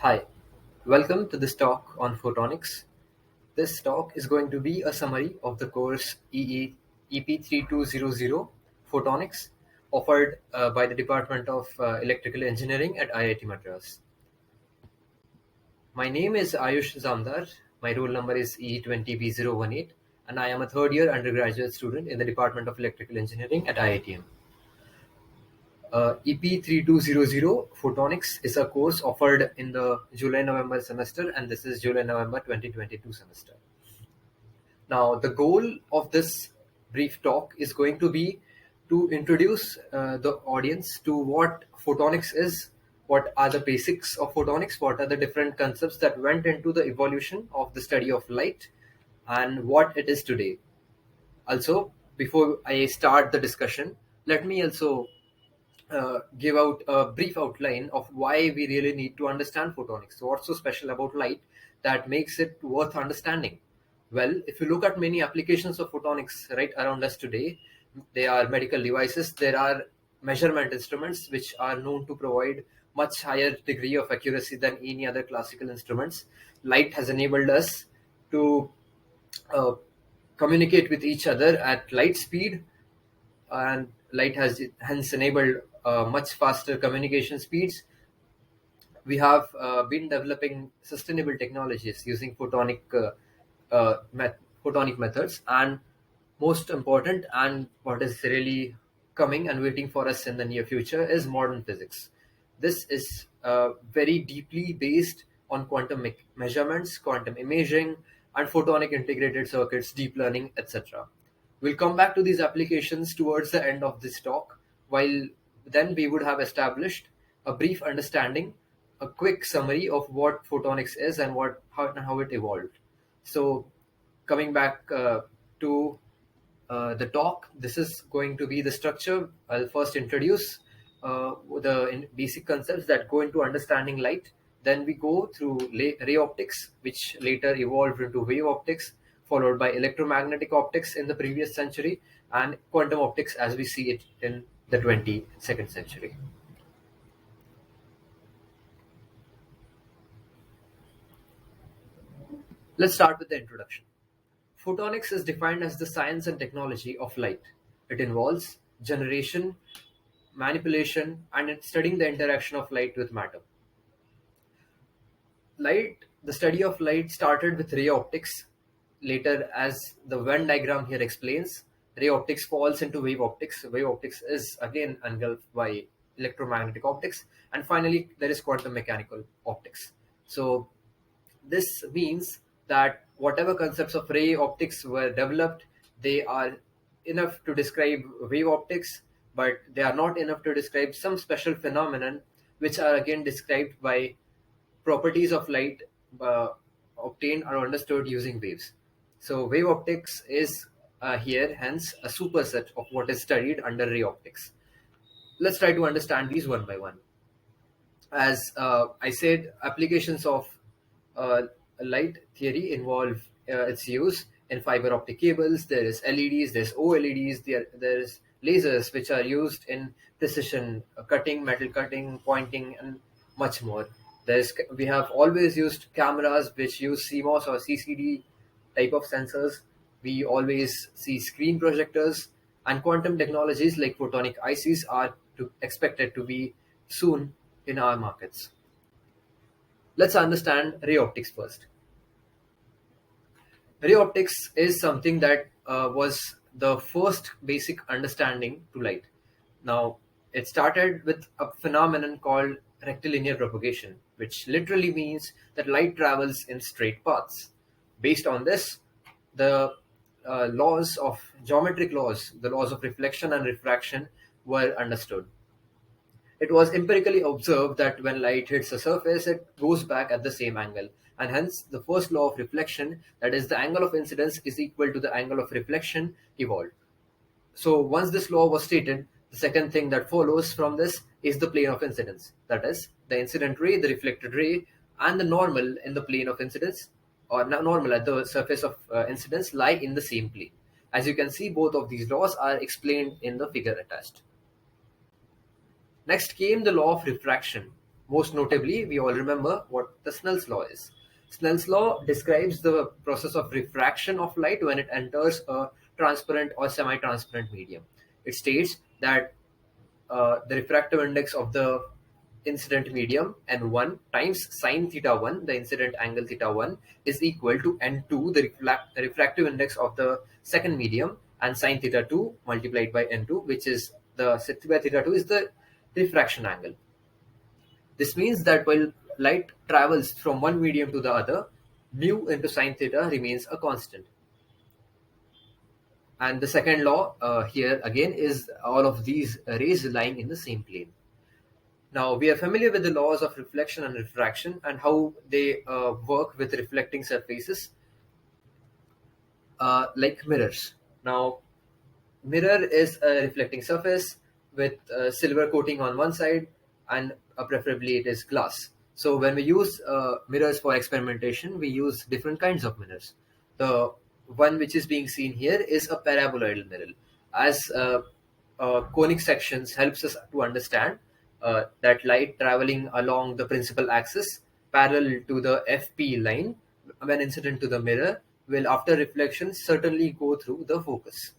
Hi, welcome to this talk on photonics. This talk is going to be a summary of the course EP3200 Photonics offered by the Department of Electrical Engineering at IIT Madras. My name is Ayush Zamdar. My roll number is E20B018 and I am a third year undergraduate student in the Department of Electrical Engineering at IITM. EP3200 Photonics is a course offered in the July-November semester, and this is July-November 2022 semester. Now, the goal of this brief talk is going to be to introduce the audience to what photonics is, what are the basics of photonics, what are the different concepts that went into the evolution of the study of light, and what it is today. Also, before I start the discussion, let me also give out a brief outline of why we really need to understand photonics. So what's so special about light that makes it worth understanding? Well, if you look at many applications of photonics right around us today, they are medical devices, there are measurement instruments which are known to provide much higher degree of accuracy than any other classical instruments. Light has enabled us to uh, communicate with each other at light speed, and light has hence enabled much faster communication speeds. We have been developing sustainable technologies using photonic methods, and most important, and what is really coming and waiting for us in the near future, is modern physics. This is very deeply based on quantum measurements, quantum imaging, and photonic integrated circuits, deep learning, etc. We'll come back to these applications towards the end of this talk, while then we would have established a brief understanding, a quick summary of what photonics is and how it evolved. So, coming back to the talk, this is going to be the structure. I'll first introduce the basic concepts that go into understanding light. Then we go through ray optics, which later evolved into wave optics, followed by electromagnetic optics in the previous century, and quantum optics as we see it in the 22nd century. Let's start with the introduction. Photonics is defined as the science and technology of light. It involves generation, manipulation, and studying the interaction of light with matter. The study of light started with ray optics. Later, as the Venn diagram here explains, ray optics falls into wave optics. Wave optics is again engulfed by electromagnetic optics. And finally, there is quantum mechanical optics. So this means that whatever concepts of ray optics were developed, they are enough to describe wave optics, but they are not enough to describe some special phenomenon, which are again described by properties of light uh, obtained or understood using waves. So wave optics is here hence a superset of what is studied under ray optics. Let's try to understand these one by one. As I said, applications of uh, light theory involve its use in fiber optic cables. There is LEDs, there's OLEDs, there's lasers which are used in precision cutting, metal cutting, pointing, and much more. We have always used cameras which use CMOS or CCD type of sensors. We always see screen projectors, and quantum technologies like photonic ICs are expected to be soon in our markets. Let's understand ray optics first. Ray optics is something that was the first basic understanding to light. Now, it started with a phenomenon called rectilinear propagation, which literally means that light travels in straight paths. Based on this, the geometric laws, the laws of reflection and refraction, were understood. It was empirically observed that when light hits a surface, it goes back at the same angle. And hence, the first law of reflection, that is, the angle of incidence is equal to the angle of reflection, evolved. So, once this law was stated, the second thing that follows from this is the plane of incidence. That is, the incident ray, the reflected ray, and the normal in the plane of incidence, or normal at the surface of incidence, lie in the same plane. As you can see, both of these laws are explained in the figure attached. Next came the law of refraction. Most notably, we all remember what the Snell's law is. Snell's law describes the process of refraction of light when it enters a transparent or semi-transparent medium. It states that the refractive index of the incident medium n1 times sine theta 1, the incident angle theta 1, is equal to n2, the refractive index of the second medium, and sine theta 2 multiplied by n2, which is the theta 2 is the refraction angle. This means that while light travels from one medium to the other, mu into sine theta remains a constant. And the second law here again is all of these rays lying in the same plane. Now, we are familiar with the laws of reflection and refraction and how they work with reflecting surfaces like mirrors. Now, mirror is a reflecting surface with silver coating on one side, and preferably it is glass. So when we use mirrors for experimentation, we use different kinds of mirrors. The one which is being seen here is a paraboloidal mirror. As conic sections helps us to understand that light traveling along the principal axis parallel to the FP line when incident to the mirror will after reflection certainly go through the focus.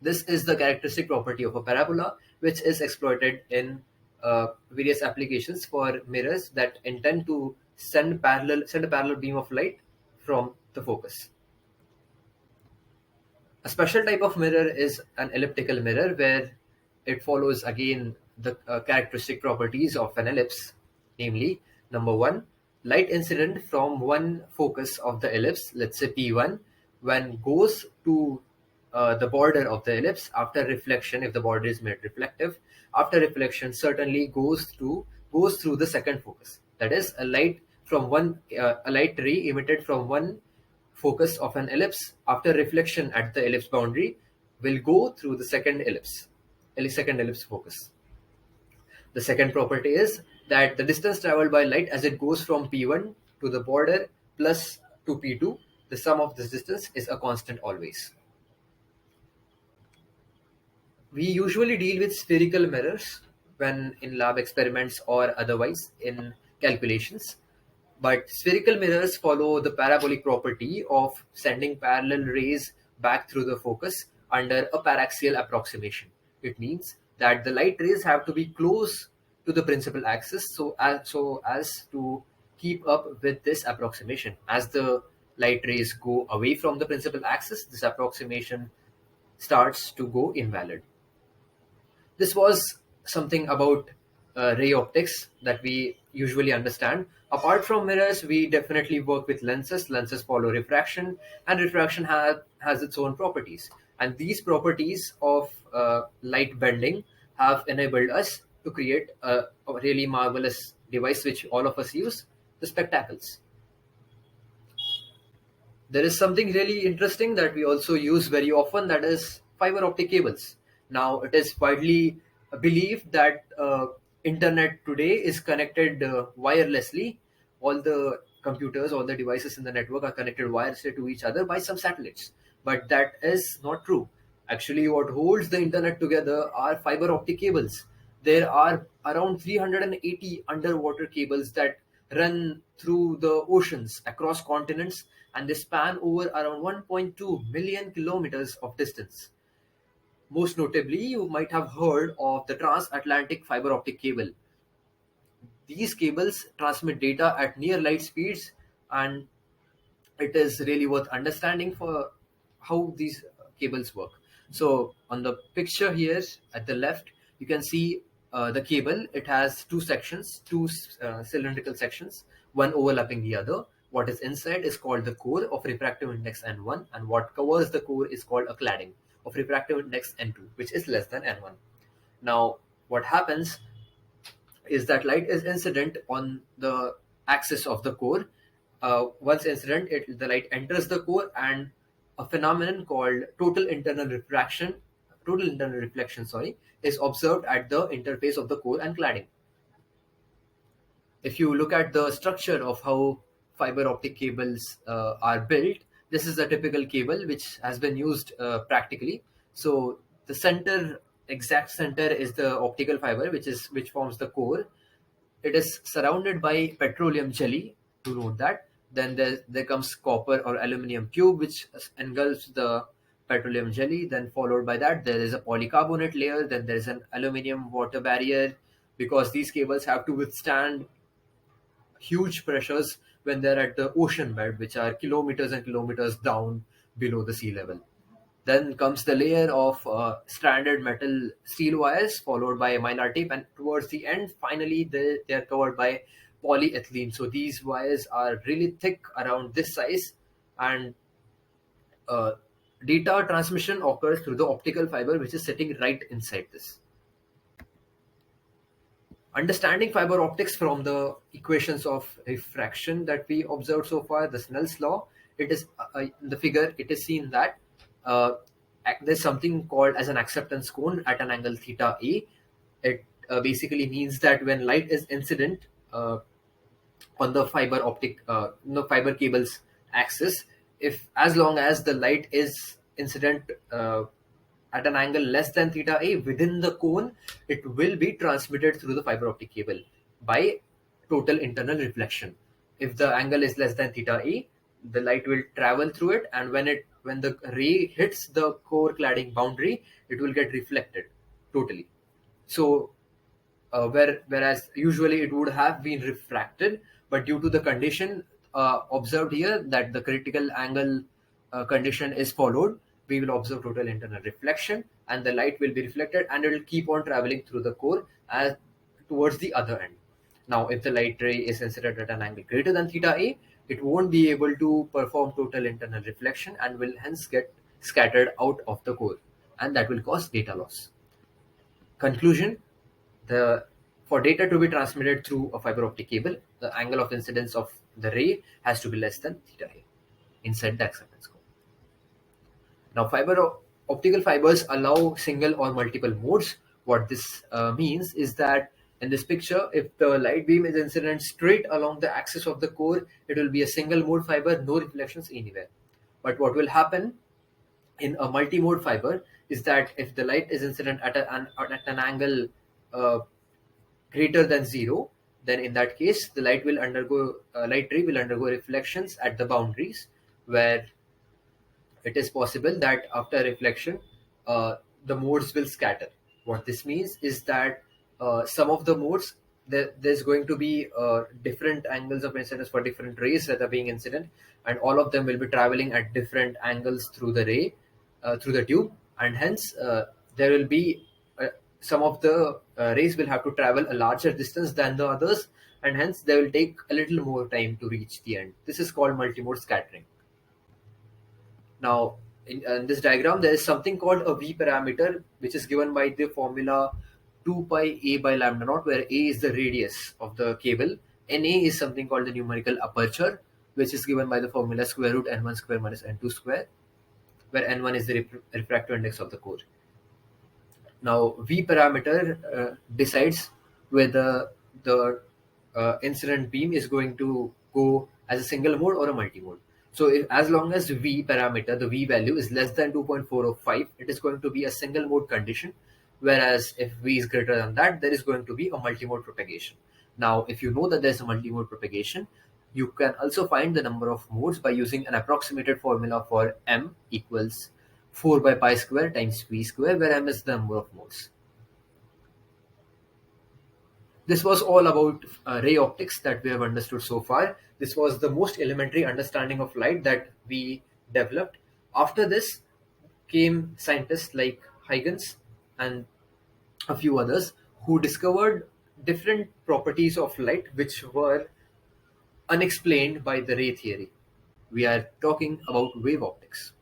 This is the characteristic property of a parabola, which is exploited in various applications for mirrors that intend to send a parallel beam of light from the focus. A special type of mirror is an elliptical mirror where it follows again the characteristic properties of an ellipse, namely, number one, light incident from one focus of the ellipse, let's say P1, when goes to the border of the ellipse after reflection, if the border is made reflective, after reflection certainly goes through the second focus. That is, a light ray emitted from one focus of an ellipse after reflection at the ellipse boundary will go through the second ellipse focus. The second property is that the distance traveled by light as it goes from P1 to the border plus to P2, the sum of this distance is a constant always. We usually deal with spherical mirrors when in lab experiments or otherwise in calculations. But spherical mirrors follow the parabolic property of sending parallel rays back through the focus under a paraxial approximation. It means that the light rays have to be close to the principal axis so as to keep up with this approximation. As the light rays go away from the principal axis, this approximation starts to go invalid. This was something about ray optics that we usually understand. Apart from mirrors, we definitely work with lenses. Lenses follow refraction, and refraction has its own properties. And these properties of light bending have enabled us to create a really marvelous device which all of us use, the spectacles. There is something really interesting that we also use very often, that is fiber optic cables. Now, it is widely believed that internet today is connected wirelessly. All the computers, all the devices in the network are connected wirelessly to each other by some satellites. But that is not true. Actually, what holds the internet together are fiber optic cables. There are around 380 underwater cables that run through the oceans across continents, and they span over around 1.2 million kilometers of distance. Most notably, you might have heard of the transatlantic fiber optic cable. These cables transmit data at near light speeds, and it is really worth understanding for how these cables work. So on the picture here at the left, you can see the cable. It has two sections, two cylindrical sections, one overlapping the other. What is inside is called the core of refractive index N1, and what covers the core is called a cladding of refractive index N2, which is less than N1. Now, what happens is that light is incident on the axis of the core. Once incident, the light enters the core, and a phenomenon called total internal reflection, is observed at the interface of the core and cladding. If you look at the structure of how fiber optic cables are built, this is a typical cable which has been used practically. So the exact center is the optical fiber, which forms the core. it is surrounded by petroleum jelly, to note that. Then there comes copper or aluminum tube, which engulfs the petroleum jelly. Then followed by that, there is a polycarbonate layer. Then there is an aluminum water barrier, because these cables have to withstand huge pressures when they're at the ocean bed, which are kilometers and kilometers down below the sea level. Then comes the layer of stranded metal steel wires, followed by mylar tape, and towards the end, finally, they are covered by polyethylene. So these wires are really thick, around this size, and uh, data transmission occurs through the optical fiber, which is sitting right inside this. Understanding fiber optics from the equations of refraction that we observed so far, the Snell's law, it is in the figure, it is seen that uh, there's something called as an acceptance cone at an angle theta a. It basically means that when light is incident on the fiber optic, fiber cables axis, if as long as the light is incident at an angle less than theta a within the cone, it will be transmitted through the fiber optic cable by total internal reflection. If the angle is less than theta a, the light will travel through it, and when the ray hits the core cladding boundary, it will get reflected totally. So whereas usually it would have been refracted, but due to the condition observed here, that the critical angle condition is followed, we will observe total internal reflection, and the light will be reflected, and it will keep on traveling through the core as towards the other end. Now, if the light ray is incident at an angle greater than theta a, it won't be able to perform total internal reflection and will hence get scattered out of the core, and that will cause data loss. Conclusion: the for data to be transmitted through a fiber optic cable, the angle of incidence of the ray has to be less than theta a inside the acceptance cone. Now, optical fibers allow single or multiple modes. What this means is that in this picture, if the light beam is incident straight along the axis of the core, it will be a single mode fiber, no reflections anywhere. But what will happen in a multi-mode fiber is that if the light is incident at an angle uh, greater than zero, then in that case the light ray will undergo reflections at the boundaries, where it is possible that after reflection the modes will scatter. What this means is that some of the modes, there's going to be different angles of incidence for different rays that are being incident, and all of them will be traveling at different angles through the ray, through the tube, and hence there will be some of the rays will have to travel a larger distance than the others, and hence they will take a little more time to reach the end. This is called multimode scattering. Now, in this diagram, there is something called a V parameter, which is given by the formula 2 pi a by lambda naught, where a is the radius of the cable. Na is something called the numerical aperture, which is given by the formula square root n1 square minus n2 square, where n1 is the refractive index of the core. Now, V parameter decides whether the incident beam is going to go as a single mode or a multi-mode. So as long as V parameter, the V value is less than 2.405, it is going to be a single mode condition. Whereas if V is greater than that, there is going to be a multi-mode propagation. Now, if you know that there's a multi-mode propagation, you can also find the number of modes by using an approximated formula for M equals 4 by pi square times V square, where M is the number of modes. This was all about ray optics that we have understood so far. This was the most elementary understanding of light that we developed. After this came scientists like Huygens and a few others who discovered different properties of light which were unexplained by the ray theory. We are talking about wave optics.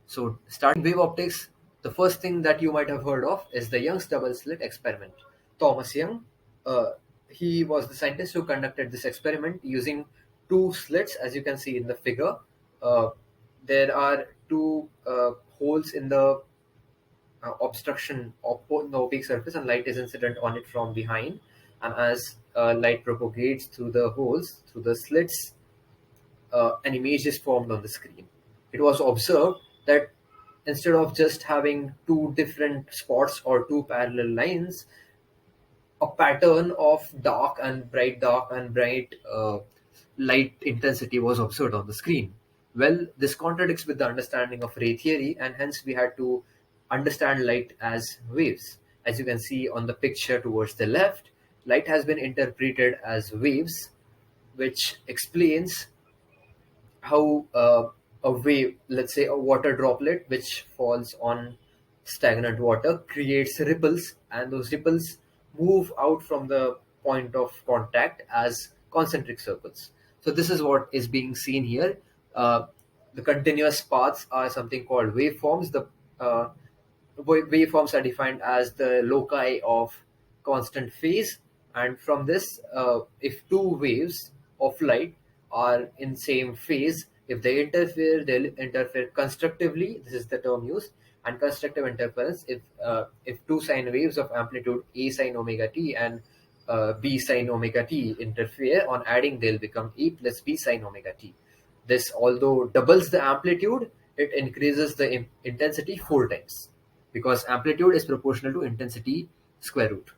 So, starting wave optics, the first thing that you might have heard of is the Young's double slit experiment. Thomas Young, he was the scientist who conducted this experiment using two slits, as you can see in the figure. There are two holes in the obstruction of the opaque surface, and light is incident on it from behind. And as light propagates through the holes, through the slits, an image is formed on the screen. It was observed that instead of just having two different spots or two parallel lines, a pattern of dark and bright light intensity was observed on the screen. Well, this contradicts with the understanding of ray theory, and hence we had to understand light as waves. As you can see on the picture towards the left, light has been interpreted as waves, which explains how a wave, let's say a water droplet which falls on stagnant water, creates ripples, and those ripples move out from the point of contact as concentric circles. So this is what is being seen here. Uh, the continuous paths are something called waveforms. The waveforms are defined as the loci of constant phase, and from this, if two waves of light are in same phase, if they interfere, they'll interfere constructively. This is the term used. And constructive interference, if two sine waves of amplitude a sine omega t and b sine omega t interfere, on adding they'll become a plus b sine omega t. This, although doubles the amplitude, it increases the intensity 4 times, because amplitude is proportional to intensity square root.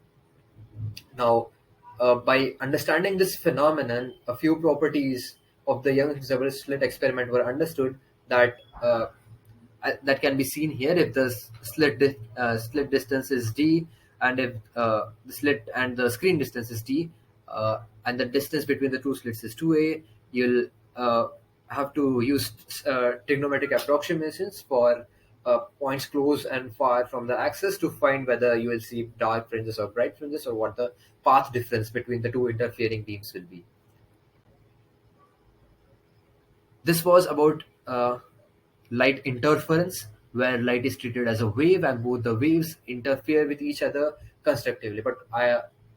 Now, by understanding this phenomenon, a few properties of the Young's double slit experiment were understood that that can be seen here. If the slit distance is d, and if the slit and the screen distance is d, and the distance between the two slits is 2a, you'll have to use trigonometric approximations for points close and far from the axis to find whether you will see dark fringes or bright fringes, or what the path difference between the two interfering beams will be. This was about light interference, where light is treated as a wave and both the waves interfere with each other constructively. But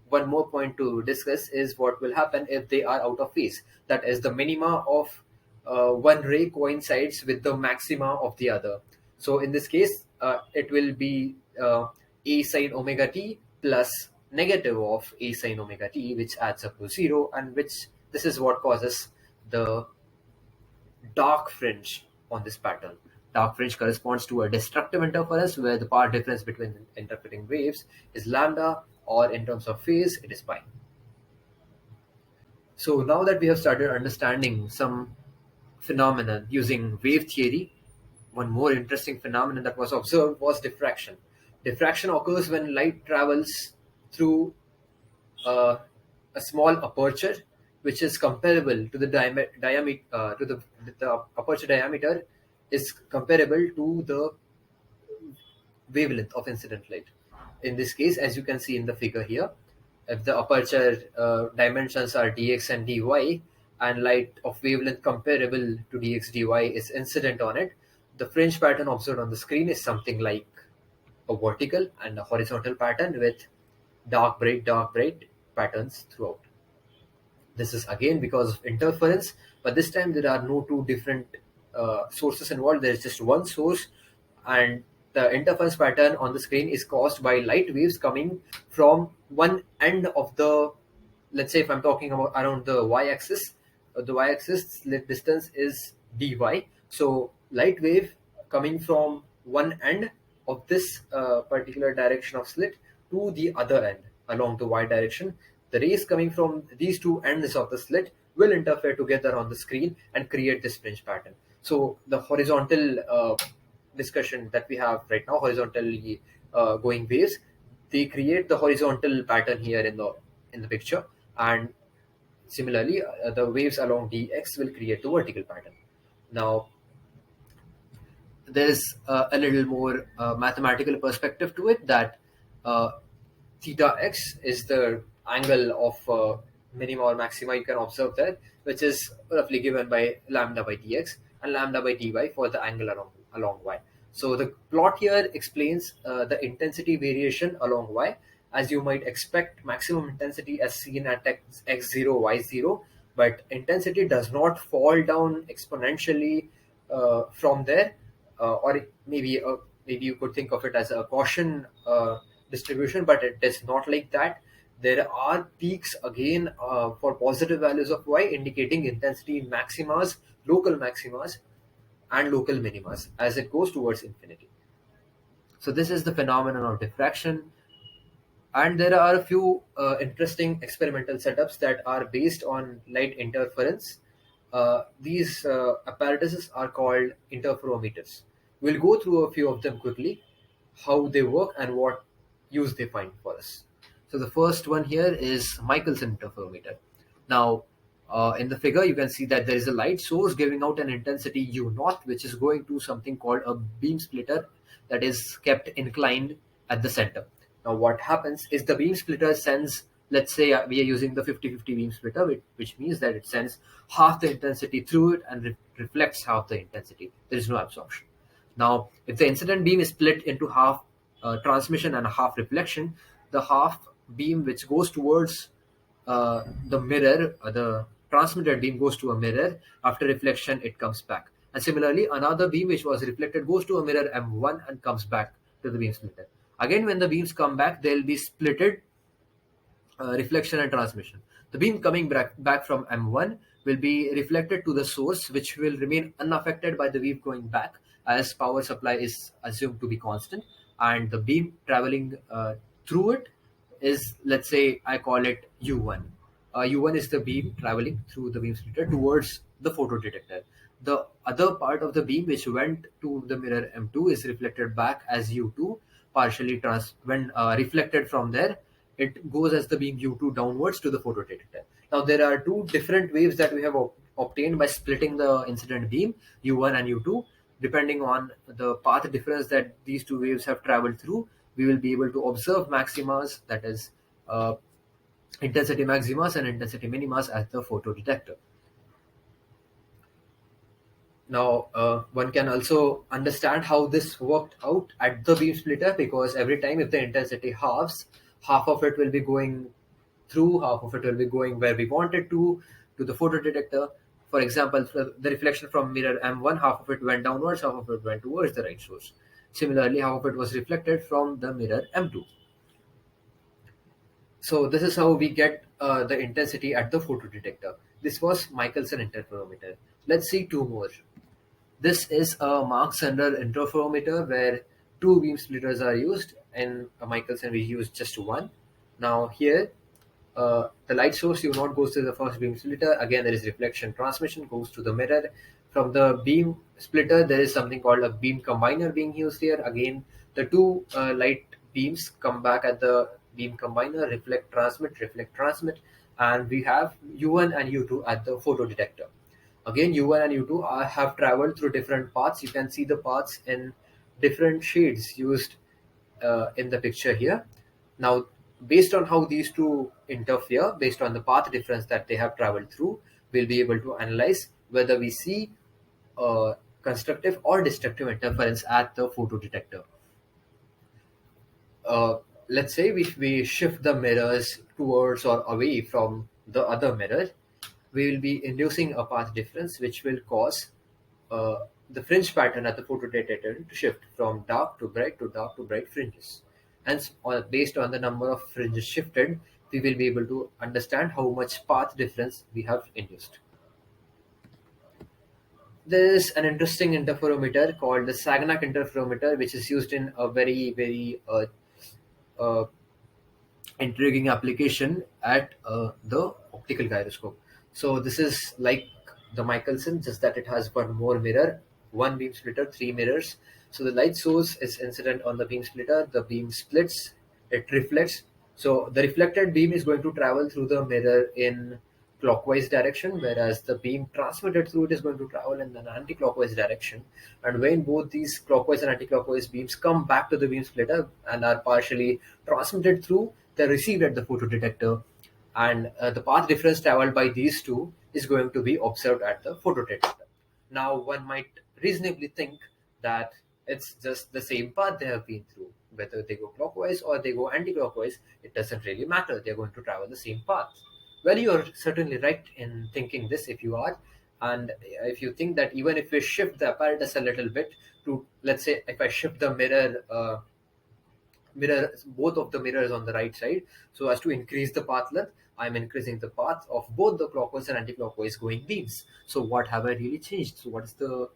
one more point to discuss is what will happen if they are out of phase. That is, the minima of one ray coincides with the maxima of the other. So in this case, it will be a sine omega t plus negative of a sine omega t, which adds up to 0, and which this is what causes the dark fringe on this pattern. Dark fringe corresponds to a destructive interference, where the path difference between interpreting waves is lambda, or in terms of phase, it is pi. So now that we have started understanding some phenomenon using wave theory, one more interesting phenomenon that was observed was diffraction. Diffraction occurs when light travels through uh, a small aperture, which is comparable to the diameter to the aperture diameter is comparable to the wavelength of incident light. In this case, as you can see in the figure here, if the aperture dimensions are dx and dy, and light of wavelength comparable to dx dy is incident on it, the fringe pattern observed on the screen is something like a vertical and a horizontal pattern with dark bright patterns throughout. This is again because of interference, but this time there are no two different sources involved. There is just one source, and the interference pattern on the screen is caused by light waves coming from one end of the, let's say if I'm talking about around the y-axis, the y-axis distance is dy. So light wave coming from one end of this particular direction of slit to the other end along the y direction, the rays coming from these two ends of the slit will interfere together on the screen and create this fringe pattern. So the horizontal discussion that we have right now, horizontally going waves, they create the horizontal pattern here in the picture, and similarly the waves along dx will create the vertical pattern. Now there's a little more mathematical perspective to it, that uh, theta x is the angle of minima or maxima you can observe there, which is roughly given by lambda by dx and lambda by dy for the angle along y. So the plot here explains the intensity variation along y. As you might expect, maximum intensity as seen at x0, y0, but intensity does not fall down exponentially from there, or maybe you could think of it as a Gaussian distribution, but it is not like that. There are peaks again for positive values of y, indicating intensity maximas, local maximas, and local minimas as it goes towards infinity. So this is the phenomenon of diffraction. And there are a few interesting experimental setups that are based on light interference. These apparatuses are called interferometers. We'll go through a few of them quickly, how they work and what use they find for us. So the first one here is Michelson interferometer. Now, in the figure, you can see that there is a light source giving out an intensity U naught, which is going to something called a beam splitter that is kept inclined at the center. Now, what happens is the beam splitter sends, let's say we are using the 50-50 beam splitter, which means that it sends half the intensity through it and reflects half the intensity. There is no absorption. Now, if the incident beam is split into half transmission and half reflection, the half beam which goes towards the mirror, the transmitted beam goes to a mirror. After reflection, it comes back. And similarly, another beam which was reflected goes to a mirror M1 and comes back to the beam splitter. Again, when the beams come back, they'll be splitted, reflection and transmission. The beam coming back from M1 will be reflected to the source, which will remain unaffected by the wave going back, as power supply is assumed to be constant, and the beam traveling through it is, let's say, I call it U1. U1 is the beam traveling through the beam splitter towards the photodetector. The other part of the beam which went to the mirror M2 is reflected back as U2, partially when reflected from there, it goes as the beam U2 downwards to the photodetector. Now there are two different waves that we have obtained by splitting the incident beam, U1 and U2. Depending on the path difference that these two waves have traveled through, we will be able to observe maximas, that is intensity maximas and intensity minimas at the photodetector. Now, one can also understand how this worked out at the beam splitter, because every time if the intensity halves, half of it will be going through, half of it will be going where we want it to the photodetector. For example, the reflection from mirror M1, half of it went downwards, half of it went towards the right source. Similarly, half of it was reflected from the mirror M2. So this is how we get the intensity at the photodetector. This was Michelson interferometer. Let's see two more. This is a Mark-Sender interferometer where two beam splitters are used. In a Michelson, we use just one. Now here, the light source U0 goes to the first beam splitter. Again, there is reflection transmission, goes to the mirror. From the beam splitter, there is something called a beam combiner being used here. Again, the two light beams come back at the beam combiner, reflect, transmit, and we have U1 and U2 at the photodetector. Again, U1 and U2 have traveled through different paths. You can see the paths in different shades used in the picture here. Now, based on how these two interfere, based on the path difference that they have traveled through, we'll be able to analyze whether we see constructive or destructive interference at the photodetector. Let's say we shift the mirrors towards or away from the other mirror, we will be inducing a path difference which will cause the fringe pattern at the photodetector to shift from dark to bright fringes. Hence, based on the number of fringes shifted, we will be able to understand how much path difference we have induced. There is an interesting interferometer called the Sagnac interferometer, which is used in a very uh, intriguing application at the optical gyroscope. So this is like the Michelson, just that it has one more mirror, one beam splitter, three mirrors. So the light source is incident on the beam splitter, the beam splits, it reflects. So the reflected beam is going to travel through the mirror in clockwise direction, whereas the beam transmitted through it is going to travel in an anti-clockwise direction. And when both these clockwise and anti-clockwise beams come back to the beam splitter and are partially transmitted through, they're received at the photodetector, and the path difference traveled by these two is going to be observed at the photodetector. Now, one might reasonably think that it's just the same path they have been through. Whether they go clockwise or they go anti-clockwise, it doesn't really matter. They're going to travel the same path. Well, you're certainly right in thinking this if you are. And if you think that even if we shift the apparatus a little bit to, let's say, if I shift the both of the mirrors on the right side, so as to increase the path length, I'm increasing the path of both the clockwise and anti-clockwise going beams. So what have I really changed? So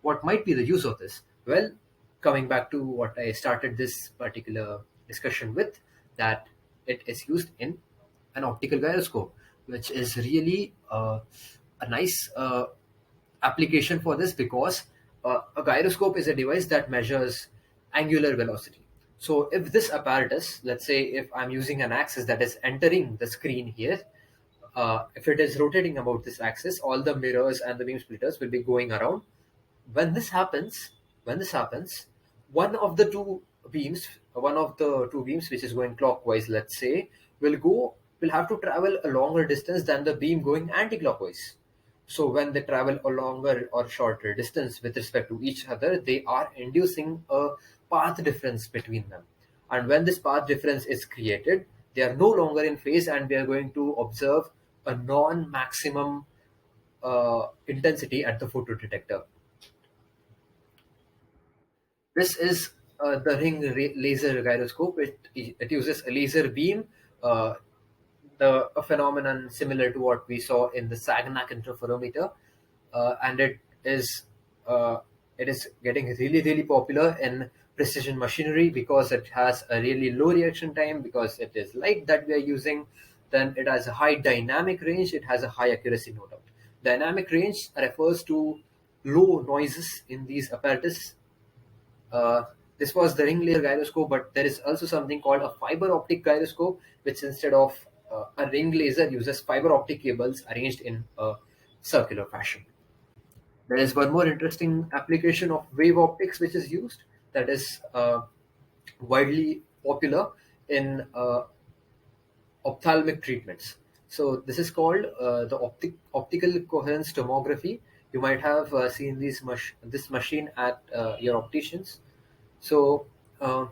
what might be the use of this? Well, coming back to what I started this particular discussion with, that it is used in an optical gyroscope, which is really a nice application for this, because a gyroscope is a device that measures angular velocity. So if this apparatus, let's say if I'm using an axis that is entering the screen here, if it is rotating about this axis, all the mirrors and the beam splitters will be going around. When this happens, when this happens, one of the two beams which is going clockwise, let's say, will have to travel a longer distance than the beam going anti-clockwise. So when they travel a longer or shorter distance with respect to each other, they are inducing a path difference between them. And when this path difference is created, they are no longer in phase, and we are going to observe a non-maximum intensity at the photodetector. This is the laser gyroscope. It uses a laser beam, uh, a phenomenon similar to what we saw in the Sagnac interferometer, and uh, it is getting really popular in precision machinery because it has a really low reaction time, because it is light that we are using. Then it has a high dynamic range. It has a high accuracy, no doubt. Dynamic range refers to low noises in these apparatus. uh, this was the ring laser gyroscope, but there is also something called a fiber optic gyroscope, which instead of a ring laser uses fiber optic cables arranged in a circular fashion. There is one more interesting application of wave optics which is used, that is widely popular in ophthalmic treatments. So this is called the optical coherence tomography. You might have seen this machine at your opticians. So uh,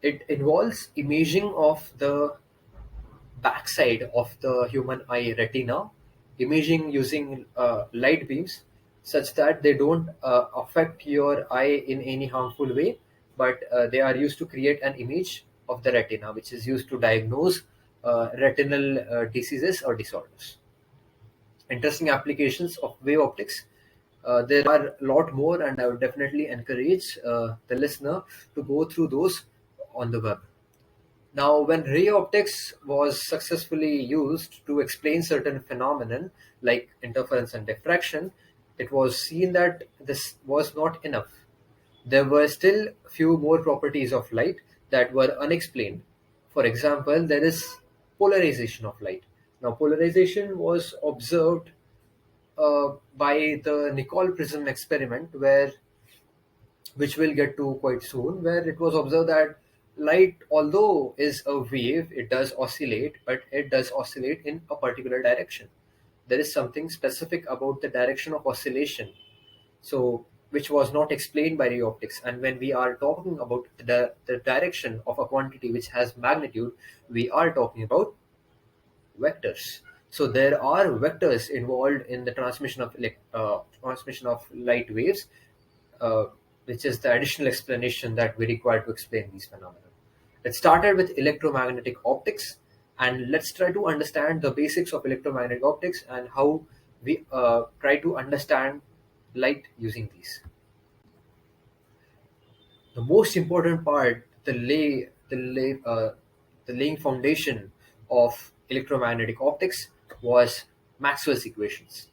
it involves imaging of the backside of the human eye retina, imaging using light beams, such that they don't affect your eye in any harmful way, but they are used to create an image of the retina, which is used to diagnose retinal diseases or disorders. Interesting applications of wave optics. There are a lot more, and I would definitely encourage the listener to go through those on the web. Now, when ray optics was successfully used to explain certain phenomenon like interference and diffraction, it was seen that this was not enough. There were still few more properties of light that were unexplained. For example, there is polarization of light. Now, polarization was observed by the Nicol prism experiment, where which we'll get to quite soon, where it was observed that light, although is a wave, it does oscillate, but it does oscillate in a particular direction. There is something specific about the direction of oscillation, so which was not explained by ray optics. And when we are talking about the direction of a quantity which has magnitude, we are talking about vectors. So there are vectors involved in the transmission of light waves, uh, which is the additional explanation that we require to explain these phenomena. It started with electromagnetic optics, and let's try to understand the basics of electromagnetic optics and how we try to understand light using these. The most important part, the laying foundation of electromagnetic optics was Maxwell's equations.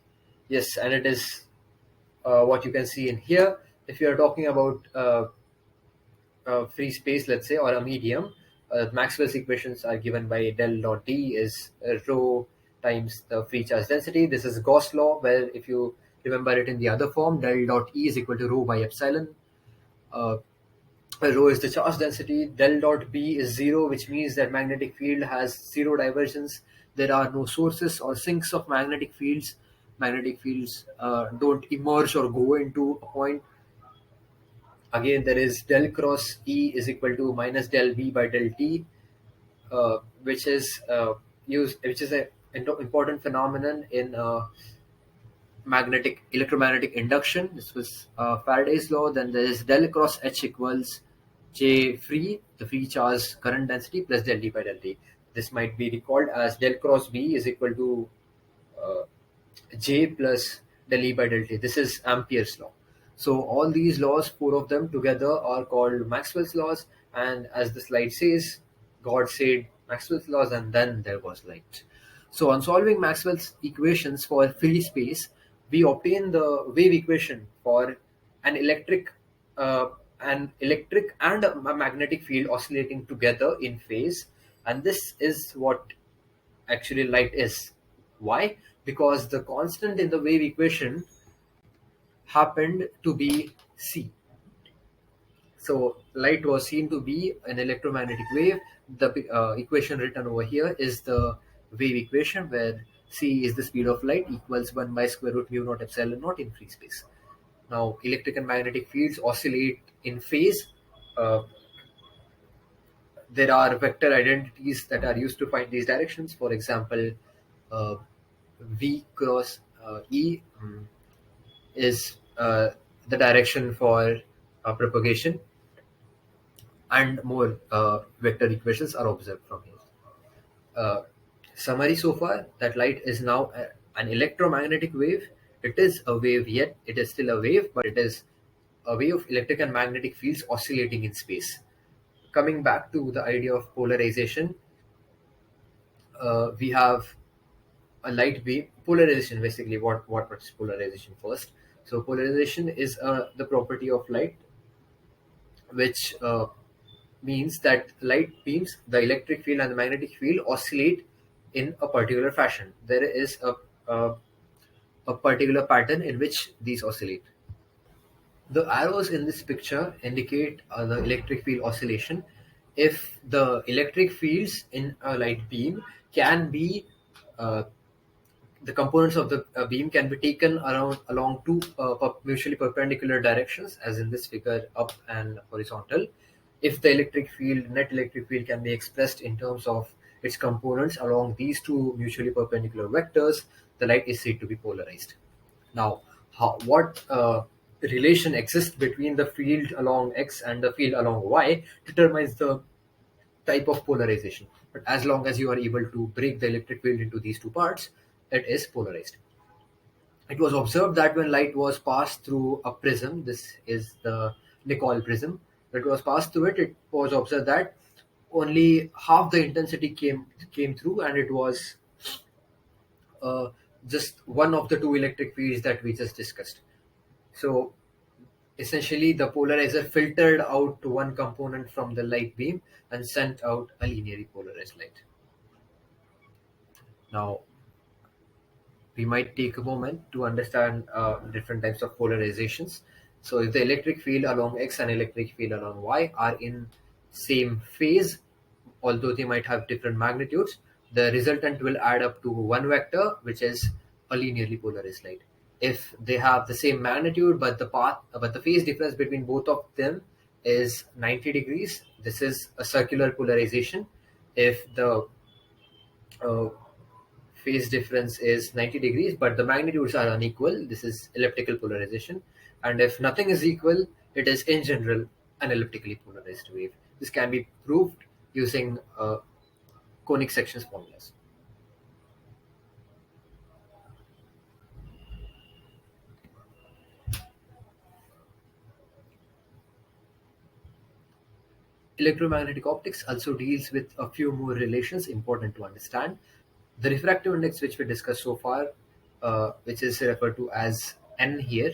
Yes, and it is what you can see in here. If you are talking about free space, let's say, or a medium, Maxwell's equations are given by del dot D is rho times the free charge density. This is Gauss law, where if you remember it in the other form, del dot E is equal to rho by epsilon. Uh, Rho is the charge density. Del dot B is zero, which means that magnetic field has zero divergence. There are no sources or sinks of magnetic fields. Magnetic fields don't emerge or go into a point. Again, there is del cross E is equal to minus del V by del T, which is which is an important phenomenon in electromagnetic induction. This was Faraday's law. Then there is del cross H equals J free, the free charge current density, plus del D by del T. This might be recalled as del cross B is equal to uh, J plus del E by del T. This is Ampere's law. So all these laws, four of them together, are called Maxwell's laws. And as the slide says, God said Maxwell's laws, and then there was light. So, on solving Maxwell's equations for free space, we obtain the wave equation for an electric, uh, and a magnetic field oscillating together in phase, and this is what actually light is. Why? Because the constant in the wave equation happened to be c. So light was seen to be an electromagnetic wave. The equation written over here is the wave equation, where c is the speed of light, equals 1 by square root mu naught epsilon naught in free space. Now electric and magnetic fields oscillate in phase. Uh, there are vector identities that are used to find these directions. For example, uh, v cross e is the direction for propagation, and more vector equations are observed from here. Uh, Summary so far, that light is now an electromagnetic wave. It is a wave, yet it is still a wave, but it is a wave of electric and magnetic fields oscillating in space. Coming back to the idea of polarization, we have a light beam polarization. Basically, what is polarization first? So polarization is the property of light, which means that light beams, the electric field and the magnetic field, oscillate in a particular fashion. There is a particular pattern in which these oscillate. The arrows in this picture indicate the electric field oscillation. If the electric fields in a light beam can be uh, the components of the beam can be taken around along two mutually perpendicular directions, as in this figure, up and horizontal. If the net electric field, can be expressed in terms of its components along these two mutually perpendicular vectors, the light is said to be polarized. Now, what relation exists between the field along x and the field along y determines the type of polarization. But as long as you are able to break the electric field into these two parts, it is polarized. It was observed that when light was passed through a prism, this is the Nicol prism, when it was passed through it, it was observed that only half the intensity came through, and it was uh, just one of the two electric fields that we just discussed. So essentially, the polarizer filtered out one component from the light beam and sent out a linearly polarized light. Now, we might take a moment to understand different types of polarizations. So if the electric field along x and electric field along y are in same phase, although they might have different magnitudes, the resultant will add up to one vector, which is a linearly polarized light. If they have the same magnitude, but the phase difference between both of them is 90 degrees, this is a circular polarization. If the uh, phase difference is 90 degrees, but the magnitudes are unequal, this is elliptical polarization. And if nothing is equal, it is in general an elliptically polarized wave. This can be proved using conic sections formulas. Electromagnetic optics also deals with a few more relations important to understand. The refractive index, which we discussed so far, which is referred to as n here,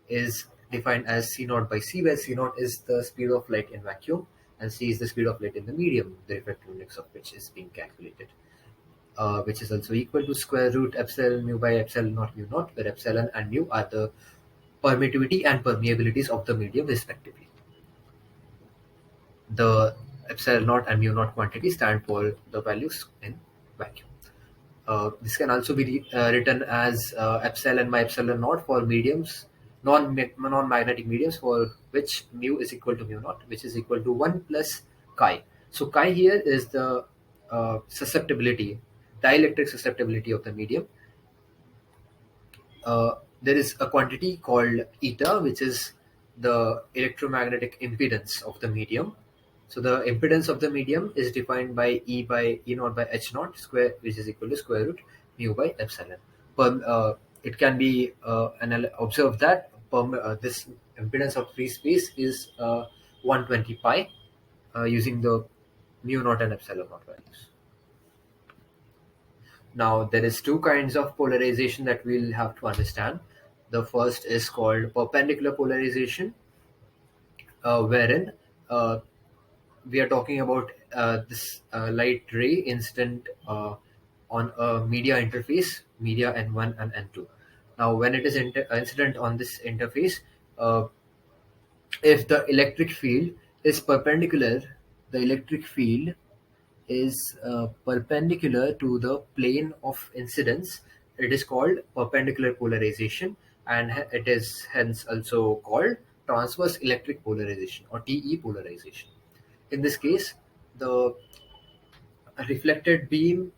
is defined as c naught by c, where c naught is the speed of light in vacuum and c is the speed of light in the medium, the refractive index of which is being calculated, which is also equal to square root epsilon mu by epsilon naught mu naught, where epsilon and mu are the permittivity and permeabilities of the medium respectively. The epsilon naught and mu naught quantities stand for the values in vacuum. This can also be written as epsilon by epsilon naught for mediums, non-magnetic mediums, for which mu is equal to mu naught, which is equal to 1 plus chi. So chi here is the susceptibility, dielectric susceptibility of the medium. There is a quantity called eta, which is the electromagnetic impedance of the medium. So the impedance of the medium is defined by E naught by H naught square, which is equal to square root mu by epsilon. It can be observed that this impedance of free space is 120 pi, using the mu naught and epsilon naught values. Now, there is two kinds of polarization that we'll have to understand. The first is called perpendicular polarization, wherein uh, we are talking about this light ray incident on a media interface, media N1 and N2. Now, when it is incident on this interface, uh, if the electric field is perpendicular, the electric field is perpendicular to the plane of incidence. It is called perpendicular polarization, and it is hence also called transverse electric polarization or TE polarization. In this case, the reflected beam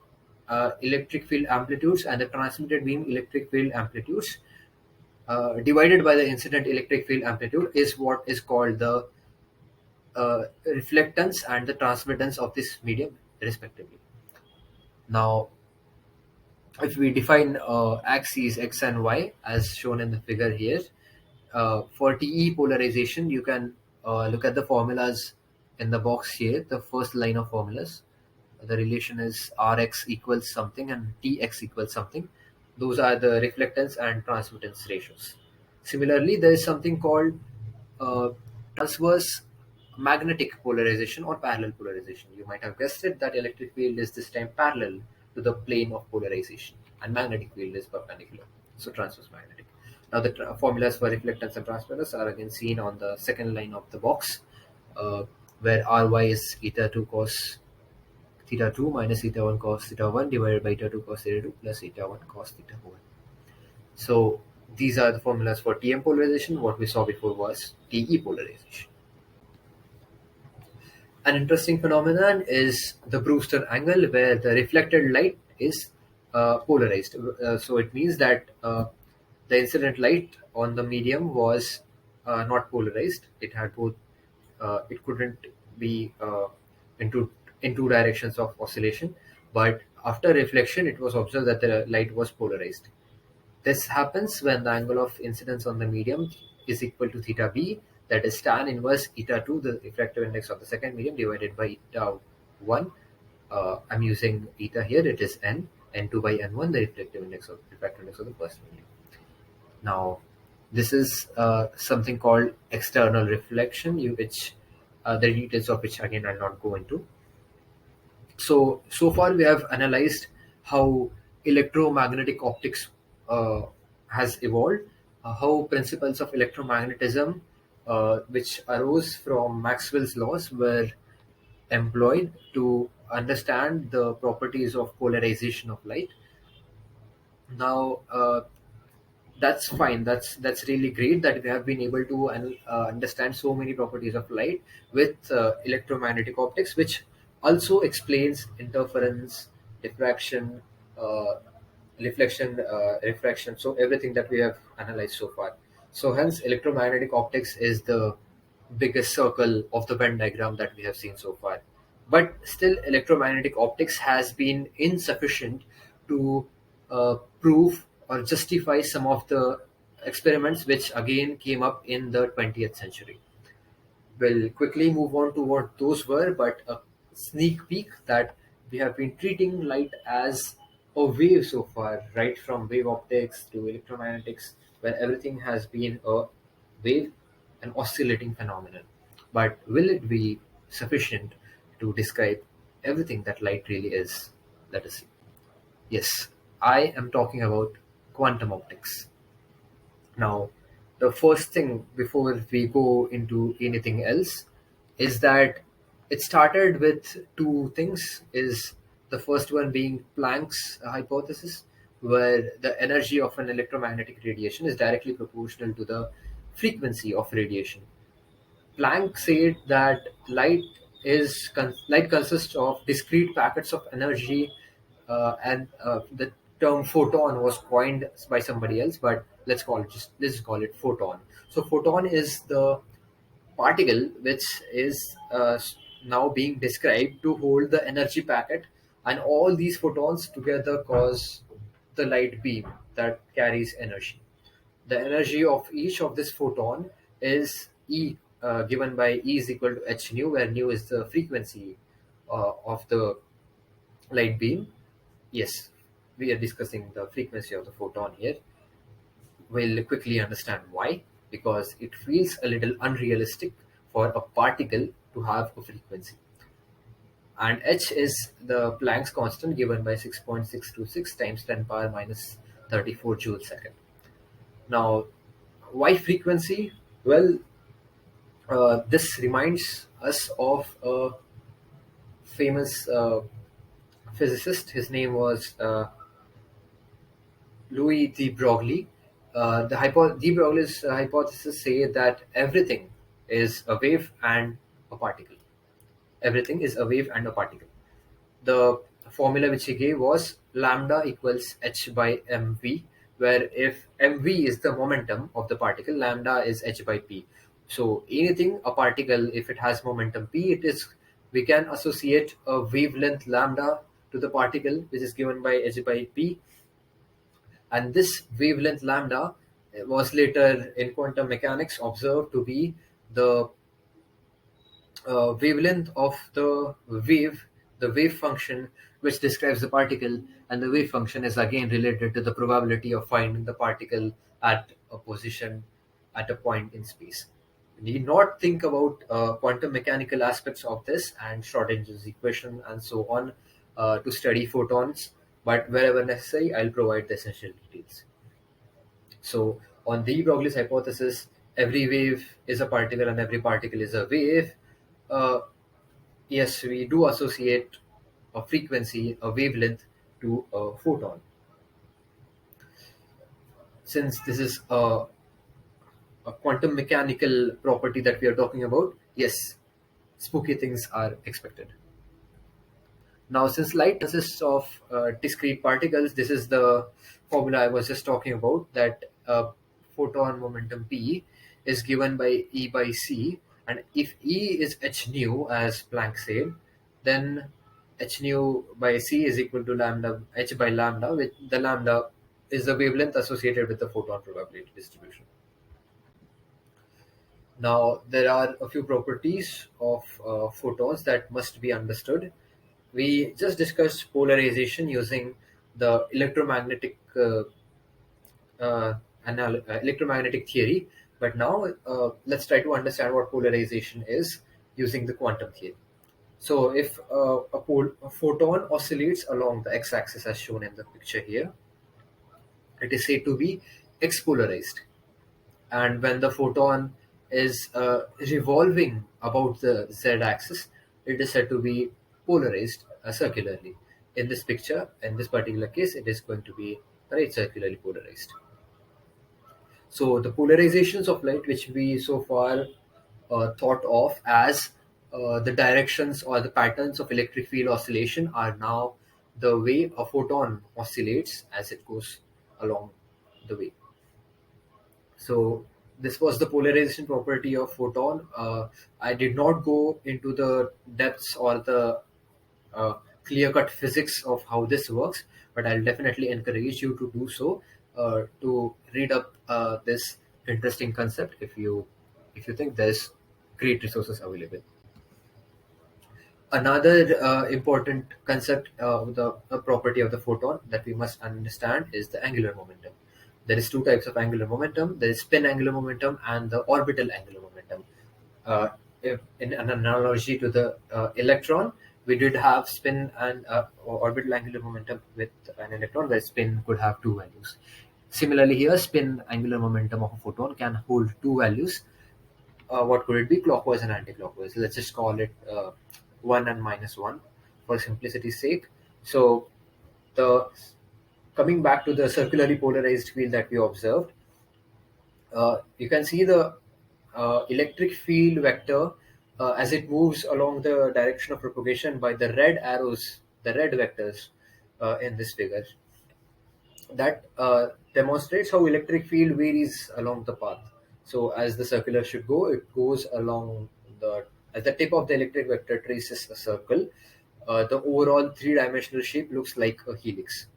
electric field amplitudes and the transmitted beam electric field amplitudes divided by the incident electric field amplitude is what is called the reflectance and the transmittance of this medium respectively. Now, if we define axes x and y as shown in the figure here, for TE polarization, you can look at the formulas in the box here, the first line of formulas. The relation is Rx equals something and Tx equals something. Those are the reflectance and transmittance ratios. Similarly, there is something called uh, transverse magnetic polarization or parallel polarization. You might have guessed it that electric field is this time parallel to the plane of polarization and magnetic field is perpendicular. So transverse magnetic. Now the formulas for reflectance and transmittance are again seen on the second line of the box, where Ry is eta 2 cos theta 2 minus theta 1 cos theta 1 divided by eta 2 cos theta 2 plus theta 1 cos theta 1. So these are the formulas for TM polarization. What we saw before was TE polarization. An interesting phenomenon is the Brewster angle, where the reflected light is polarized. So it means that the incident light on the medium was not polarized. It had both. It couldn't be into in two directions of oscillation, but after reflection, it was observed that the light was polarized. This happens when the angle of incidence on the medium is equal to theta b, that is tan inverse eta 2, the refractive index of the second medium, divided by eta 1. I'm using eta here, it is n, n2 by n1, the refractive index of the first medium. Now, this is something called external reflection, which the details of which again I'll not go into. So far we have analyzed how electromagnetic optics has evolved, how principles of electromagnetism, which arose from Maxwell's laws, were employed to understand the properties of polarization of light. Now, that's fine. That's really great that we have been able to understand so many properties of light with electromagnetic optics, which also explains interference, diffraction, uh, reflection, refraction. So everything that we have analyzed so far. So hence, electromagnetic optics is the biggest circle of the Venn diagram that we have seen so far. But still, electromagnetic optics has been insufficient to prove or justify some of the experiments which again came up in the 20th century. We'll quickly move on to what those were, but a sneak peek that we have been treating light as a wave so far, right from wave optics to electromagnetics, where everything has been a wave, an oscillating phenomenon. But will it be sufficient to describe everything that light really is? Let us see. Yes, I am talking about quantum optics. Now, the first thing before we go into anything else is that it started with two things. Is the first one being Planck's hypothesis, where the energy of an electromagnetic radiation is directly proportional to the frequency of radiation. Planck said that light consists of discrete packets of energy, and the term photon was coined by somebody else, but let's call it photon. So photon is the particle which is now being described to hold the energy packet, and all these photons together cause the light beam that carries energy. The energy of each of this photon is E, given by E is equal to h nu, where nu is the frequency of the light beam. Yes, we are discussing the frequency of the photon here. We'll quickly understand why, because it feels a little unrealistic for a particle to have a frequency. And h is the Planck's constant given by 6.626 times 10 power minus 34 joule second. Now, why frequency? Well, this reminds us of a famous physicist. His name was Louis de Broglie. De Broglie's hypothesis say that everything is a wave and a particle. Everything is a wave and a particle. The formula which he gave was lambda equals h by mv, where if mv is the momentum of the particle, lambda is h by p. So anything, a particle, if it has momentum p, we can associate a wavelength lambda to the particle, which is given by h by p. And this wavelength lambda was later in quantum mechanics observed to be the wavelength of the wave function which describes the particle, and the wave function is again related to the probability of finding the particle at a position at a point in space. We need not think about quantum mechanical aspects of this and Schrodinger's equation and so on to study photons, but wherever necessary, I'll provide the essential details. So, on de Broglie's hypothesis, every wave is a particle and every particle is a wave. Uh, yes, we do associate a frequency, a wavelength, to a photon. Since this is a quantum mechanical property that we are talking about, yes, spooky things are expected. Now, since light consists of discrete particles, this is the formula I was just talking about, that photon momentum P is given by E by C. And if E is h nu, as Planck said, then h nu by C is equal to lambda, h by lambda, which the lambda is the wavelength associated with the photon probability distribution. Now, there are a few properties of photons that must be understood. We just discussed polarization using the electromagnetic theory, but now let's try to understand what polarization is using the quantum theory. So, if a photon oscillates along the x-axis as shown in the picture here, it is said to be x-polarized. And when the photon is revolving about the z-axis, it is said to be polarized circularly. In this picture, in this particular case, it is going to be right circularly polarized. So the polarizations of light, which we so far thought of as the directions or the patterns of electric field oscillation, are now the way a photon oscillates as it goes along the way. So this was the polarization property of photon. I did not go into the depths or the clear-cut physics of how this works, but I'll definitely encourage you to do so, to read up this interesting concept if you think there's great resources available. Another important concept of the property of the photon that we must understand is the angular momentum. There is two types of angular momentum. There is spin angular momentum and the orbital angular momentum. If in an analogy to the electron, we did have spin and orbital angular momentum with an electron, where spin could have two values. Similarly here, spin angular momentum of a photon can hold two values. What could it be? Clockwise and anti-clockwise. Let's just call it 1 and -1 for simplicity's sake. So the coming back to the circularly polarized field that we observed, you can see the electric field vector as it moves along the direction of propagation by the red arrows, the red vectors in this figure. That demonstrates how electric field varies along the path. So as the circular should go, it goes along as the tip of the electric vector traces a circle. The overall three-dimensional shape looks like a helix,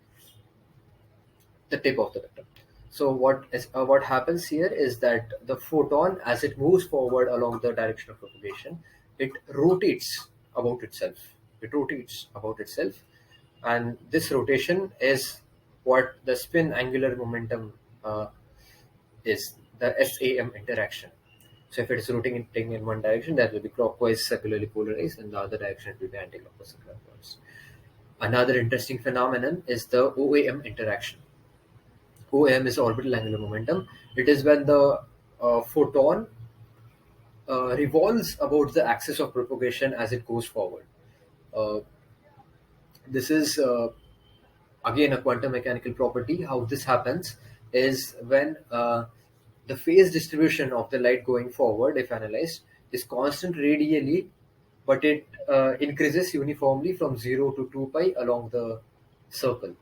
the tip of the vector. So what happens here is that the photon, as it moves forward along the direction of propagation, it rotates about itself. It rotates about itself, and this rotation is what the spin angular momentum is, the SAM interaction. So if it is rotating in one direction, that will be clockwise circularly polarized, and the other direction it will be anti-clockwise circularly polarized. Another interesting phenomenon is the OAM interaction. OAM is orbital angular momentum. It is when the photon revolves about the axis of propagation as it goes forward. Uh, this is again a quantum mechanical property. How this happens is when the phase distribution of the light going forward, if analyzed, is constant radially, but it increases uniformly from 0 to 2 pi along the circle.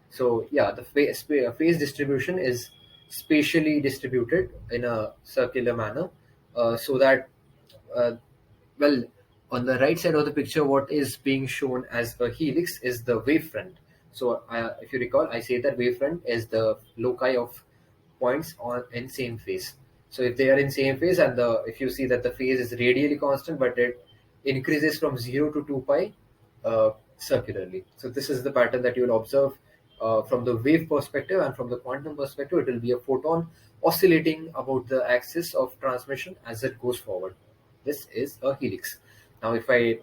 So yeah, the phase distribution is spatially distributed in a circular manner, so that uh, well, on the right side of the picture, what is being shown as a helix is the wavefront. So if you recall, I say that wavefront is the loci of points on in same phase. So if they are in same phase, and if you see that the phase is radially constant, but it increases from 0 to 2 pi circularly. So this is the pattern that you will observe from the wave perspective, and from the quantum perspective it will be a photon oscillating about the axis of transmission as it goes forward. This is a helix. Now if I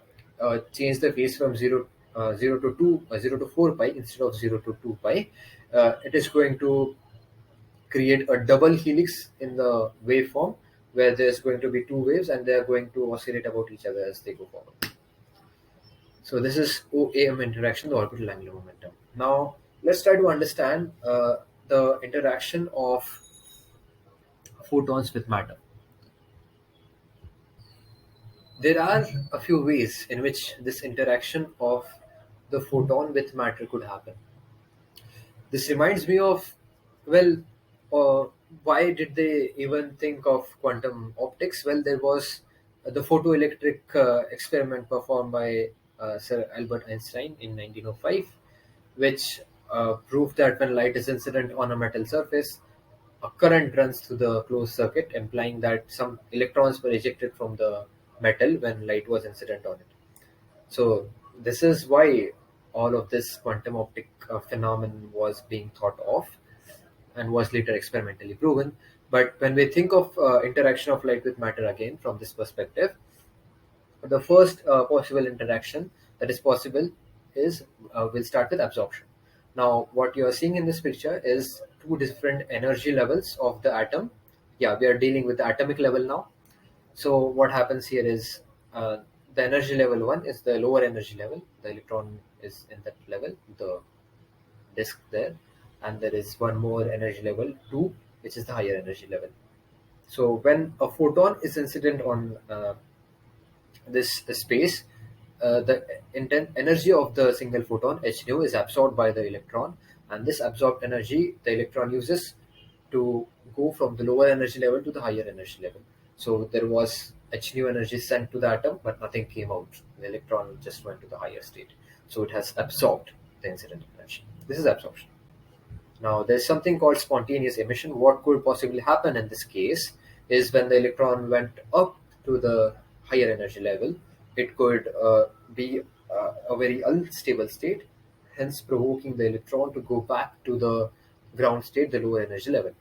change the phase from 0 to 4 pi instead of 0 to 2 pi, it is going to create a double helix in the waveform, where there's going to be two waves and they're going to oscillate about each other as they go forward. So this is OAM interaction, the orbital angular momentum. Now let's try to understand the interaction of photons with matter. There are a few ways in which this interaction of the photon with matter could happen. This reminds me of, well, uh, why did they even think of quantum optics? Well, there was the photoelectric experiment performed by Sir Albert Einstein in 1905, which proved that when light is incident on a metal surface, a current runs through the closed circuit, implying that some electrons were ejected from the metal when light was incident on it. So this is why all of this quantum optic phenomenon was being thought of, and was later experimentally proven. But when we think of interaction of light with matter again from this perspective, the first possible interaction that is possible is we'll start with absorption. Now, what you are seeing in this picture is two different energy levels of the atom. Yeah, we are dealing with the atomic level now. So what happens here is the energy level 1 is the lower energy level. The electron is in that level, the disk there, and there is one more energy level 2, which is the higher energy level. So when a photon is incident on this space, the energy of the single photon h nu is absorbed by the electron, and this absorbed energy the electron uses to go from the lower energy level to the higher energy level. So there was h nu energy sent to the atom, but nothing came out. The electron just went to the higher state, so it has absorbed the incident energy. This is absorption. Now, there's something called spontaneous emission. What could possibly happen in this case is when the electron went up to the higher energy level, it could be a very unstable state, hence provoking the electron to go back to the ground state, the lower energy level.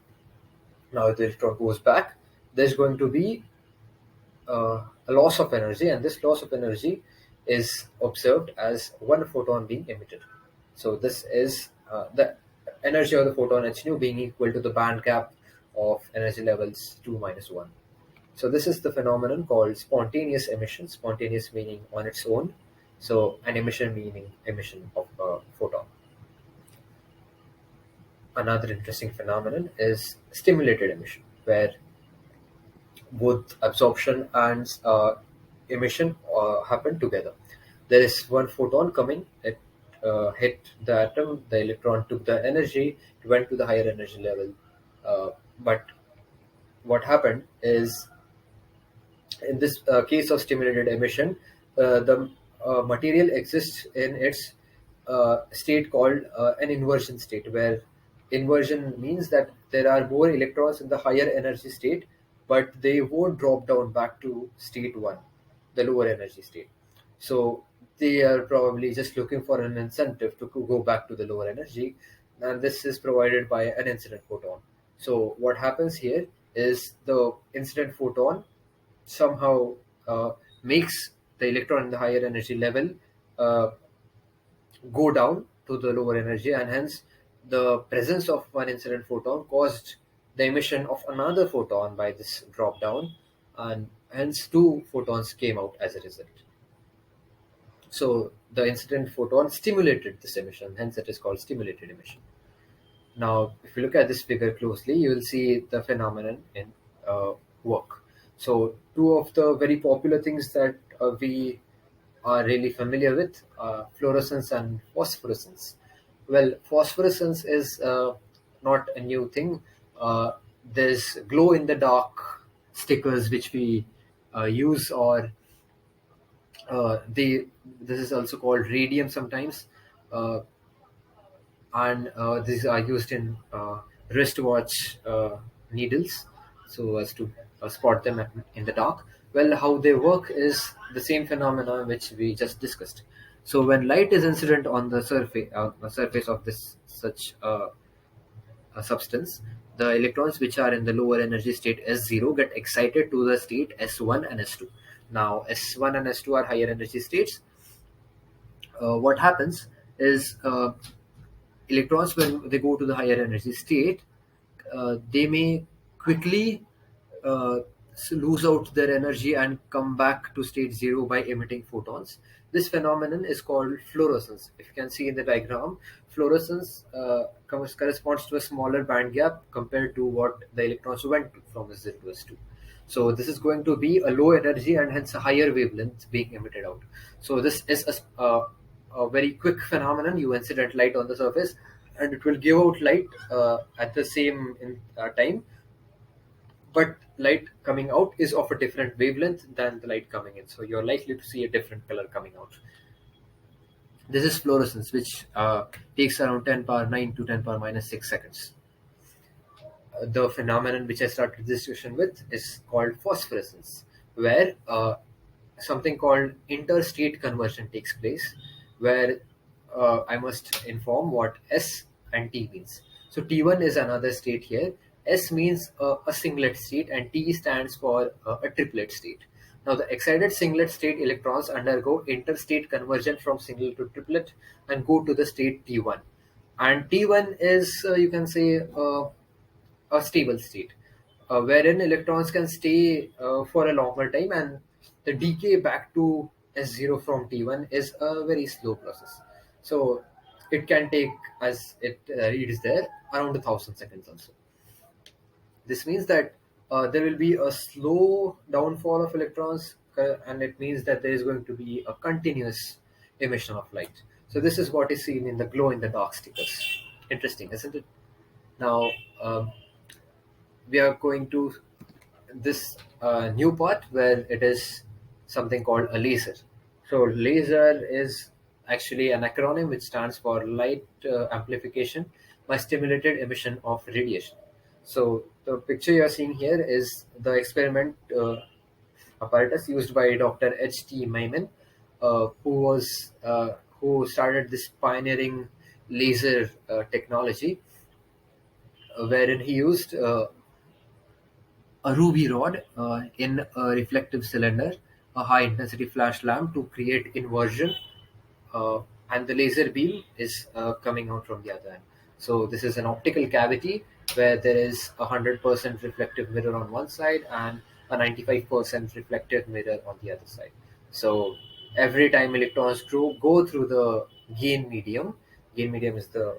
Now, if the electron goes back, there's going to be a loss of energy, and this loss of energy is observed as one photon being emitted. So this is the energy of the photon h nu being equal to the band gap of energy levels 2 minus 1. So this is the phenomenon called spontaneous emission. Spontaneous meaning on its own, so an emission meaning emission of a photon. Another interesting phenomenon is stimulated emission, where both absorption and emission happen together. There is one photon coming, it hit the atom, the electron took the energy, it went to the higher energy level. But what happened is, in this case of stimulated emission, the material exists in its state called an inversion state, where inversion means that there are more electrons in the higher energy state, but they won't drop down back to state 1, the lower energy state. So they are probably just looking for an incentive to go back to the lower energy, and this is provided by an incident photon. So what happens here is the incident photon somehow makes the electron in the higher energy level uh, go down to the lower energy, and hence the presence of one incident photon caused the emission of another photon by this drop down, and hence two photons came out as a result. So the incident photon stimulated this emission, hence it is called stimulated emission. Now, if you look at this figure closely, you will see the phenomenon in work. So two of the very popular things that we are really familiar with, fluorescence and phosphorescence. Well, phosphorescence is not a new thing. There's glow in the dark stickers which we use, or this is also called radium sometimes, uh, and these are used in wristwatch needles so as to spot them in the dark. Well, how they work is the same phenomena which we just discussed. So when light is incident on the surface of this such a substance, the electrons which are in the lower energy state S0 get excited to the state S1 and S2. Now S1 and S2 are higher energy states. What happens is electrons, when they go to the higher energy state, they may quickly uh, lose out their energy and come back to state zero by emitting photons. This phenomenon is called fluorescence. If you can see in the diagram, fluorescence corresponds to a smaller band gap compared to what the electrons went to from S0 to S2. So this is going to be a low energy and hence a higher wavelength being emitted out. So this is a very quick phenomenon. You incident light on the surface, and it will give out light at the same time, but light coming out is of a different wavelength than the light coming in. So you're likely to see a different color coming out. This is fluorescence, which takes around 10 power 9 to 10 power minus 6 seconds. The phenomenon which I started this discussion with is called phosphorescence, where something called interstate conversion takes place, where I must inform what S and T means. So T1 is another state here. S means a singlet state, and T stands for a triplet state. Now, the excited singlet state electrons undergo interstate conversion from singlet to triplet and go to the state T1. And T1 is, you can say, a stable state, wherein electrons can stay for a longer time, and the decay back to S0 from T1 is a very slow process. So it can take, as it reads there, around 1,000 seconds also. This means that there will be a slow downfall of electrons, and it means that there is going to be a continuous emission of light. So this is what is seen in the glow in the dark stickers. Interesting, isn't it? Now, we are going to this new part where it is something called a laser. So laser is actually an acronym which stands for light amplification by stimulated emission of radiation. So the picture you are seeing here is the experiment apparatus used by Dr. H.T. Maiman, who started this pioneering laser technology, wherein he used a ruby rod in a reflective cylinder, a high intensity flash lamp to create inversion, uh, and the laser beam is coming out from the other end. So this is an optical cavity where there is 100% reflective mirror on one side and a 95% reflective mirror on the other side. So every time electrons go through the gain medium is the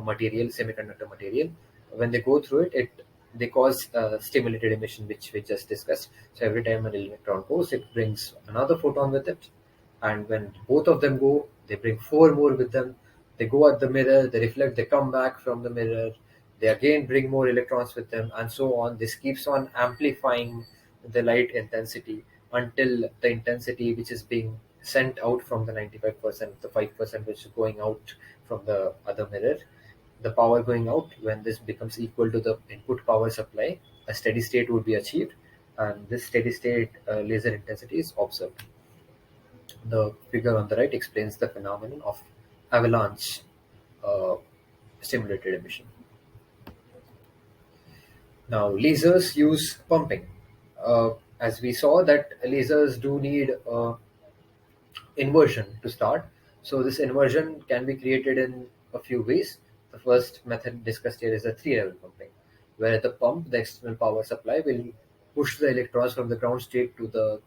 material, semiconductor material. When they go through it, they cause stimulated emission, which we just discussed. So every time an electron goes, it brings another photon with it, and when both of them go, they bring four more with them. They go at the mirror, they reflect, they come back from the mirror, they again bring more electrons with them, and so on. This keeps on amplifying the light intensity until the intensity which is being sent out from the 95%, the 5% which is going out from the other mirror, the power going out, when this becomes equal to the input power supply, a steady state would be achieved, and this steady state laser intensity is observed. The figure on the right explains the phenomenon of avalanche uh, stimulated emission. Now, lasers use pumping. As we saw that lasers do need inversion to start. So this inversion can be created in a few ways. The first method discussed here is a three-level pumping, where at the pump, the external power supply will push the electrons from the ground state to the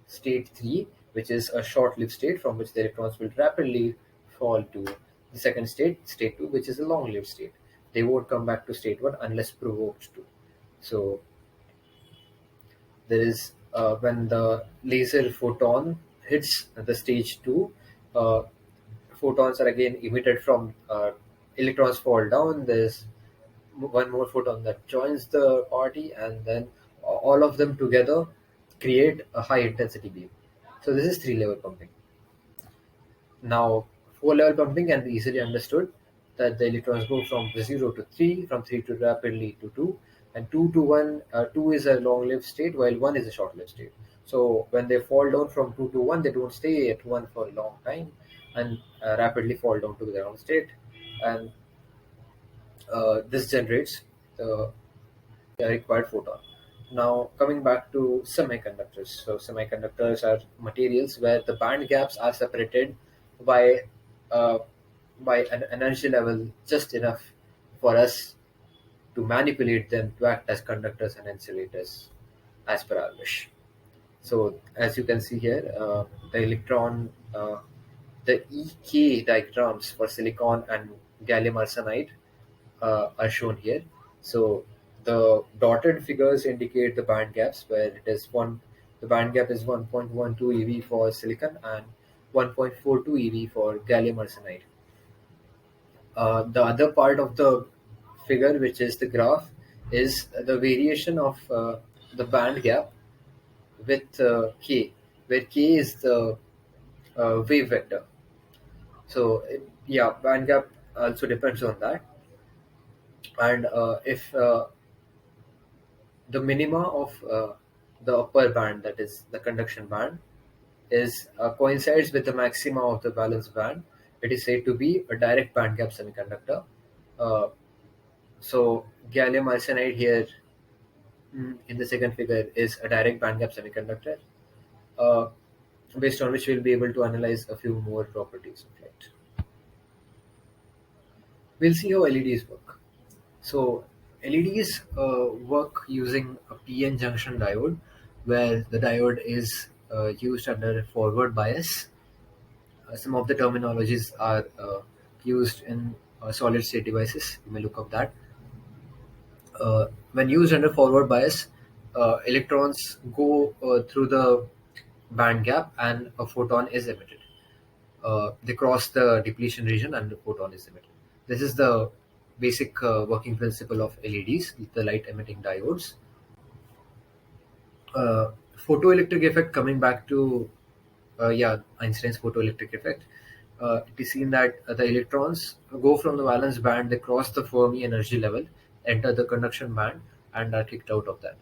state 3, which is a short-lived state from which the electrons will rapidly fall to the second state, state 2, which is a long-lived state. They won't come back to state 1 unless provoked to. So there is when the laser photon hits the stage 2, uh, photons are again emitted from electrons fall down. There's one more photon that joins the party, and then all of them together create a high intensity beam. So this is three level pumping. Now, four level pumping can be easily understood that the electrons go from 0 to 3, from 3 to rapidly to 2, and 2 to 1. 2 is a long lived state, while 1 is a short lived state. So, when they fall down from 2 to 1, they don't stay at 1 for a long time and rapidly fall down to the ground state. And this generates the required photon. Now, coming back to semiconductors. So, semiconductors are materials where the band gaps are separated by uh, by an energy level just enough for us to manipulate them to act as conductors and insulators as per our wish. So, as you can see here, the electron, the EK diagrams for silicon and gallium arsenide are shown here. So the dotted figures indicate the band gaps where it is one. The band gap is 1.12 eV for silicon and 1.42 eV for gallium arsenide. The other part of the figure, which is the graph, is the variation of the band gap with k, where k is the wave vector. So yeah, band gap also depends on that. And if the minima of the upper band, that is the conduction band, is coincides with the maxima of the valence band, it is said to be a direct band gap semiconductor. Uh, so gallium arsenide here, in the second figure, is a direct band gap semiconductor, uh, based on which we'll be able to analyze a few more properties of light. We'll see how LEDs work. So LEDs work using a PN junction diode, where the diode is used under forward bias. Some of the terminologies are used in solid state devices. You may look up that. When used under forward bias, electrons go through the band gap and a photon is emitted. They cross the depletion region and the photon is emitted. This is the basic working principle of LEDs, the light emitting diodes. Photoelectric effect, coming back to Einstein's photoelectric effect. It is seen that the electrons go from the valence band, they cross the Fermi energy level, enter the conduction band, and are kicked out of that.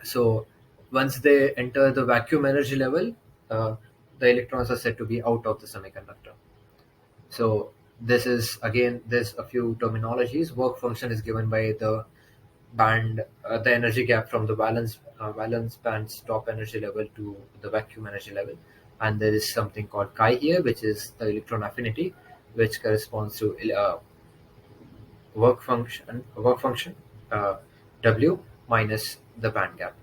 So once they enter the vacuum energy level, the electrons are said to be out of the semiconductor. So this is, again, there's a few terminologies. Work function is given by the band, the energy gap from the valence band's top energy level to the vacuum energy level, and there is something called chi here, which is the electron affinity, which corresponds to work function W minus the band gap.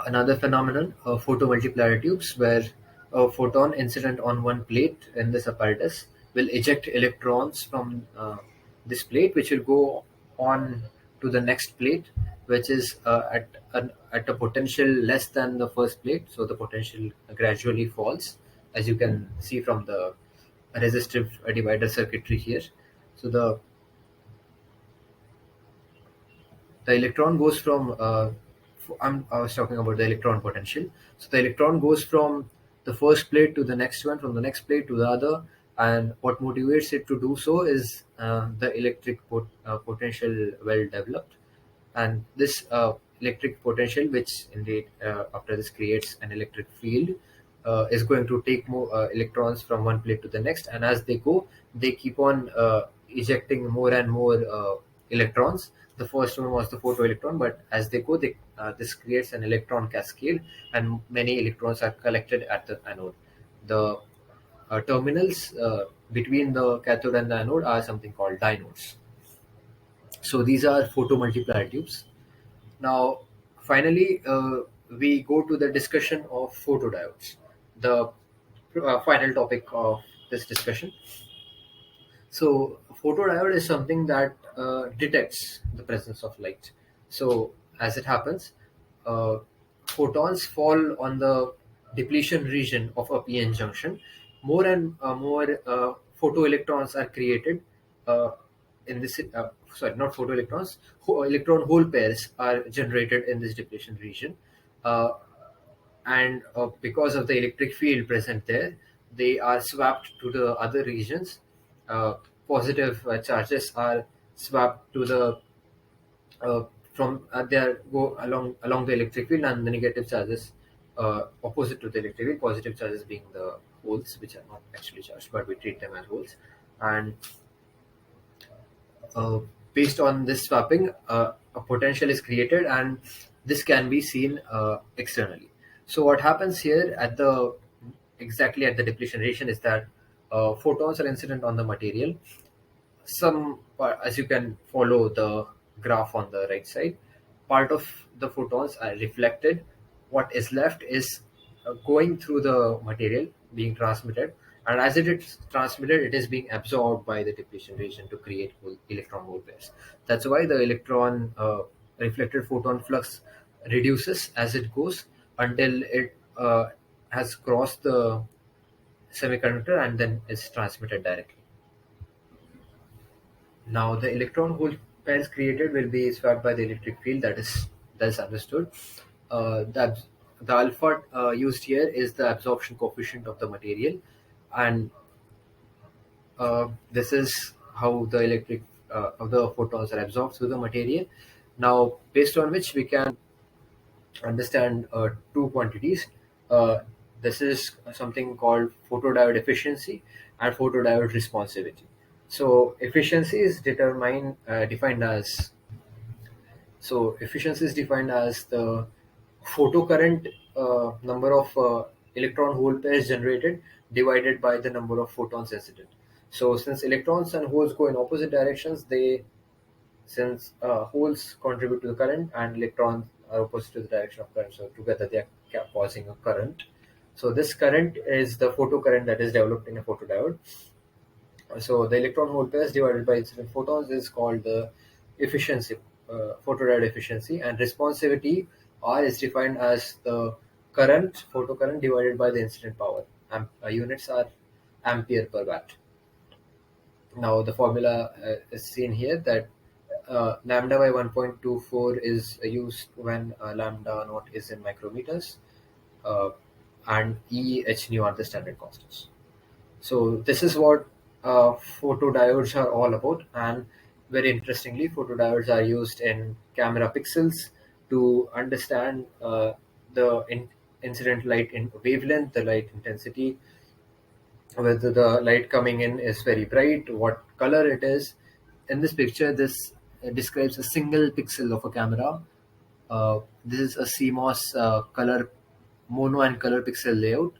Another phenomenon, photomultiplier tubes, where a photon incident on one plate in this apparatus will eject electrons from this plate, which will go on to the next plate, which is at a potential less than the first plate. So the potential gradually falls, as you can see from the resistive divider circuitry here. So the electron goes from I was talking about the electron potential. So the electron goes from the first plate to the next one, from the next plate to the other, and what motivates it to do so is the electric potential well developed, and this electric potential, which indeed after this creates an electric field, is going to take more electrons from one plate to the next, and as they go, they keep on ejecting more and more electrons. The first one was the photoelectron, but as they go, this creates an electron cascade, and many electrons are collected at the anode. The terminals between the cathode and the anode are something called diodes. So these are photomultiplier tubes. Now, finally, we go to the discussion of photodiodes, the final topic of this discussion. So, photodiode is something that detects the presence of light. So, as it happens, uh, photons fall on the depletion region of a p-n junction. More and more photoelectrons are created in this. Sorry, not photoelectrons. Electron hole pairs are generated in this depletion region. Uh, and because of the electric field present there, they are swapped to the other regions. uh, Positive charges are swapped to the from they are go along the electric field, and the negative charges opposite to the electric field, positive charges being the holes, which are not actually charged but we treat them as holes. And uh, based on this swapping, a potential is created, and this can be seen externally. So what happens here at the exactly at the depletion region is that photons are incident on the material. As you can follow the graph on the right side, part of the photons are reflected. What is left is going through the material, being transmitted, and as it is transmitted, it is being absorbed by the depletion region to create electron hole pairs. That's why the electron reflected photon flux reduces as it goes until it has crossed the semiconductor and then is transmitted directly. Now, the electron hole pairs created will be swapped by the electric field. That is understood. The alpha used here is the absorption coefficient of the material, and this is how the photons are absorbed through the material. Now, based on which we can understand two quantities. Uh, this is something called photodiode efficiency and photodiode responsivity. So efficiency is defined as the photocurrent, number of electron hole pairs generated divided by the number of photons incident. So since electrons and holes go in opposite directions, since holes contribute to the current and electrons are opposite to the direction of current, so together they are causing a current. So this current is the photocurrent that is developed in a photodiode. So the electron hole pairs divided by incident photons is called the efficiency, photodiode efficiency, and responsivity R is defined as the current, photocurrent divided by the incident power. Units are ampere per watt. Now the formula is seen here that lambda by 1.24 is used when lambda naught is in micrometers, uh, and E, H nu are the standard constants. So this is what photodiodes are all about, and very interestingly, photodiodes are used in camera pixels to understand the incident light in wavelength, the light intensity, whether the light coming in is very bright, what color it is. In this picture, this describes a single pixel of a camera. This is a CMOS color mono and color pixel layout,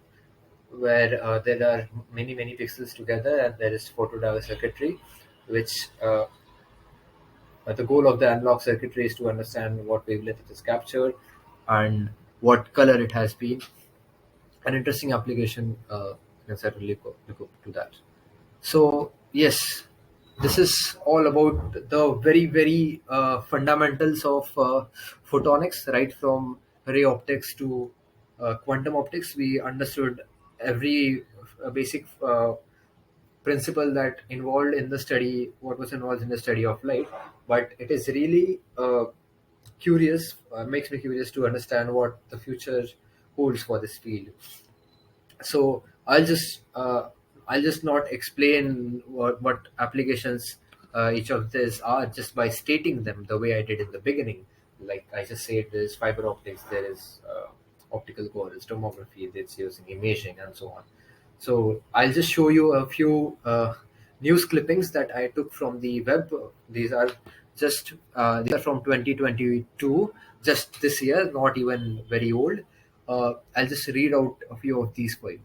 where there are many pixels together, and there is photodiode circuitry, which the goal of the analog circuitry is to understand what wavelength it is captured and what color it has been. An interesting application, can certainly look up to that. So yes, this is all about the very fundamentals of photonics, right from ray optics to quantum optics. We understood every basic principle that involved in the study, what was involved in the study of light. But it is really curious, makes me curious to understand what the future holds for this field. So I'll just not explain what applications each of these are just by stating them the way I did in the beginning. like I just said, there's fiber optics, there is optical cores, tomography, that's using imaging, and so on. So I'll just show you a few news clippings that I took from the web. These are these are from 2022, just this year, not even very old. I'll just read out a few of these for you.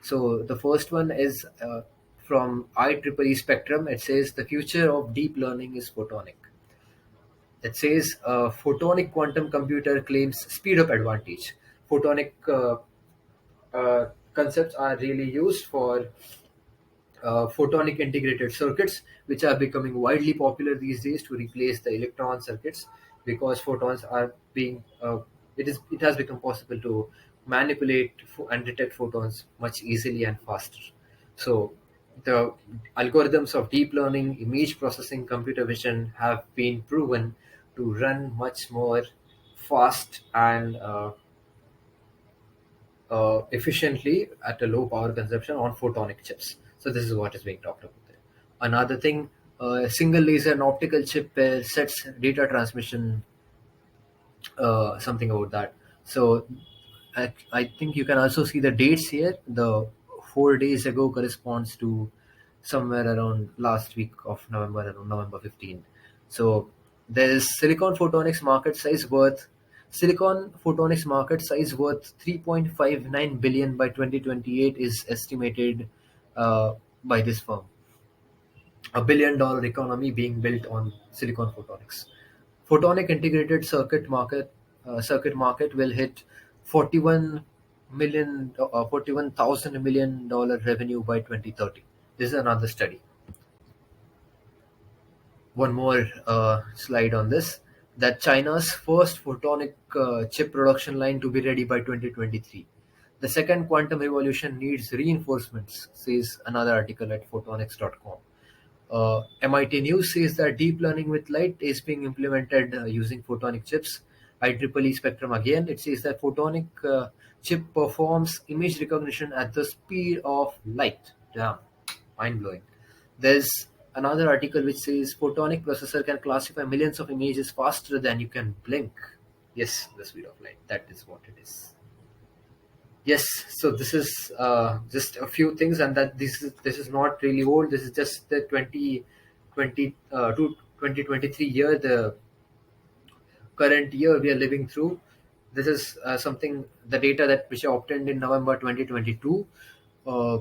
So the first one is from IEEE Spectrum. It says the future of deep learning is photonic. It says photonic quantum computer claims speed up advantage. Photonic concepts are really used for photonic integrated circuits, which are becoming widely popular these days to replace the electron circuits, because photons are being it has become possible to manipulate and detect photons much easily and faster. So the algorithms of deep learning, image processing, computer vision have been proven to run much more fast and efficiently at a low power consumption on photonic chips. So this is what is being talked about there. Another thing, single laser and optical chip pair sets data transmission, something about that. So I think you can also see the dates here. The 4 days ago corresponds to somewhere around last week of November, around November 15. So there is Silicon photonics market size worth 3.59 billion by 2028 is estimated by this firm. $1 billion economy being built on silicon photonics. Photonic integrated circuit market will hit 41,000 million dollar revenue by 2030. This is another study. One more slide on this, that China's first photonic chip production line to be ready by 2023. The second quantum revolution needs reinforcements, says another article at photonics.com. MIT News says that deep learning with light is being implemented using photonic chips. IEEE Spectrum again, it says that photonic chip performs image recognition at the speed of light. Damn, mind blowing. There's another article which says photonic processor can classify millions of images faster than you can blink. Yes, the speed of light. That is what it is. Yes, so this is just a few things, and that this is not really old. This is just the 2020 to 2023 year, the current year we are living through. This is something, the data that which I obtained in November 2022. Uh,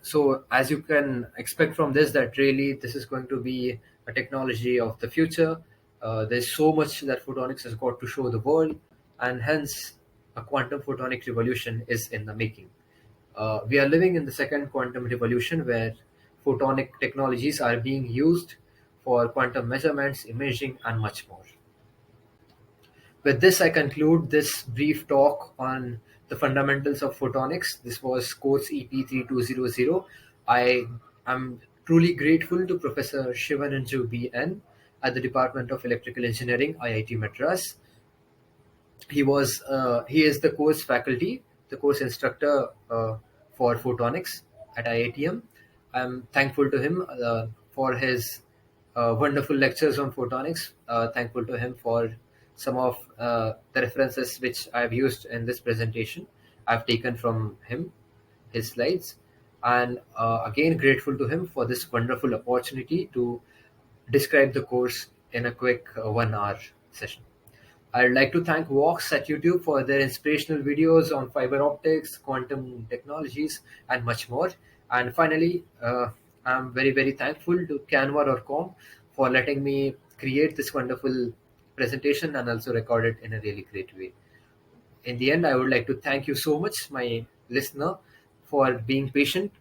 so as you can expect from this, that really this is going to be a technology of the future. There's so much that photonics has got to show the world, and hence a quantum photonic revolution is in the making. We are living in the second quantum revolution, where photonic technologies are being used for quantum measurements, imaging, and much more. With this, I conclude this brief talk on the fundamentals of photonics. This was course EP3200. I am truly grateful to Professor Shivananju B N at the Department of Electrical Engineering, IIT Madras. He is the course faculty, the course instructor for photonics at IITM. I'm thankful to him for his wonderful lectures on photonics. Thankful to him for some of the references which I've used in this presentation. I've taken from him, his slides, and again grateful to him for this wonderful opportunity to describe the course in a quick 1 hour session. I'd like to thank Vox at YouTube for their inspirational videos on fiber optics, quantum technologies, and much more. And finally, I'm very, very thankful to Canva.com for letting me create this wonderful presentation and also record it in a really great way. In the end, I would like to thank you so much, my listener, for being patient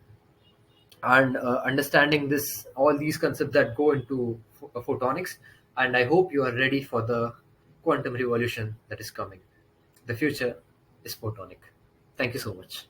and understanding this all these concepts that go into photonics, and I hope you are ready for the quantum revolution that is coming. The future is photonic. Thank you so much.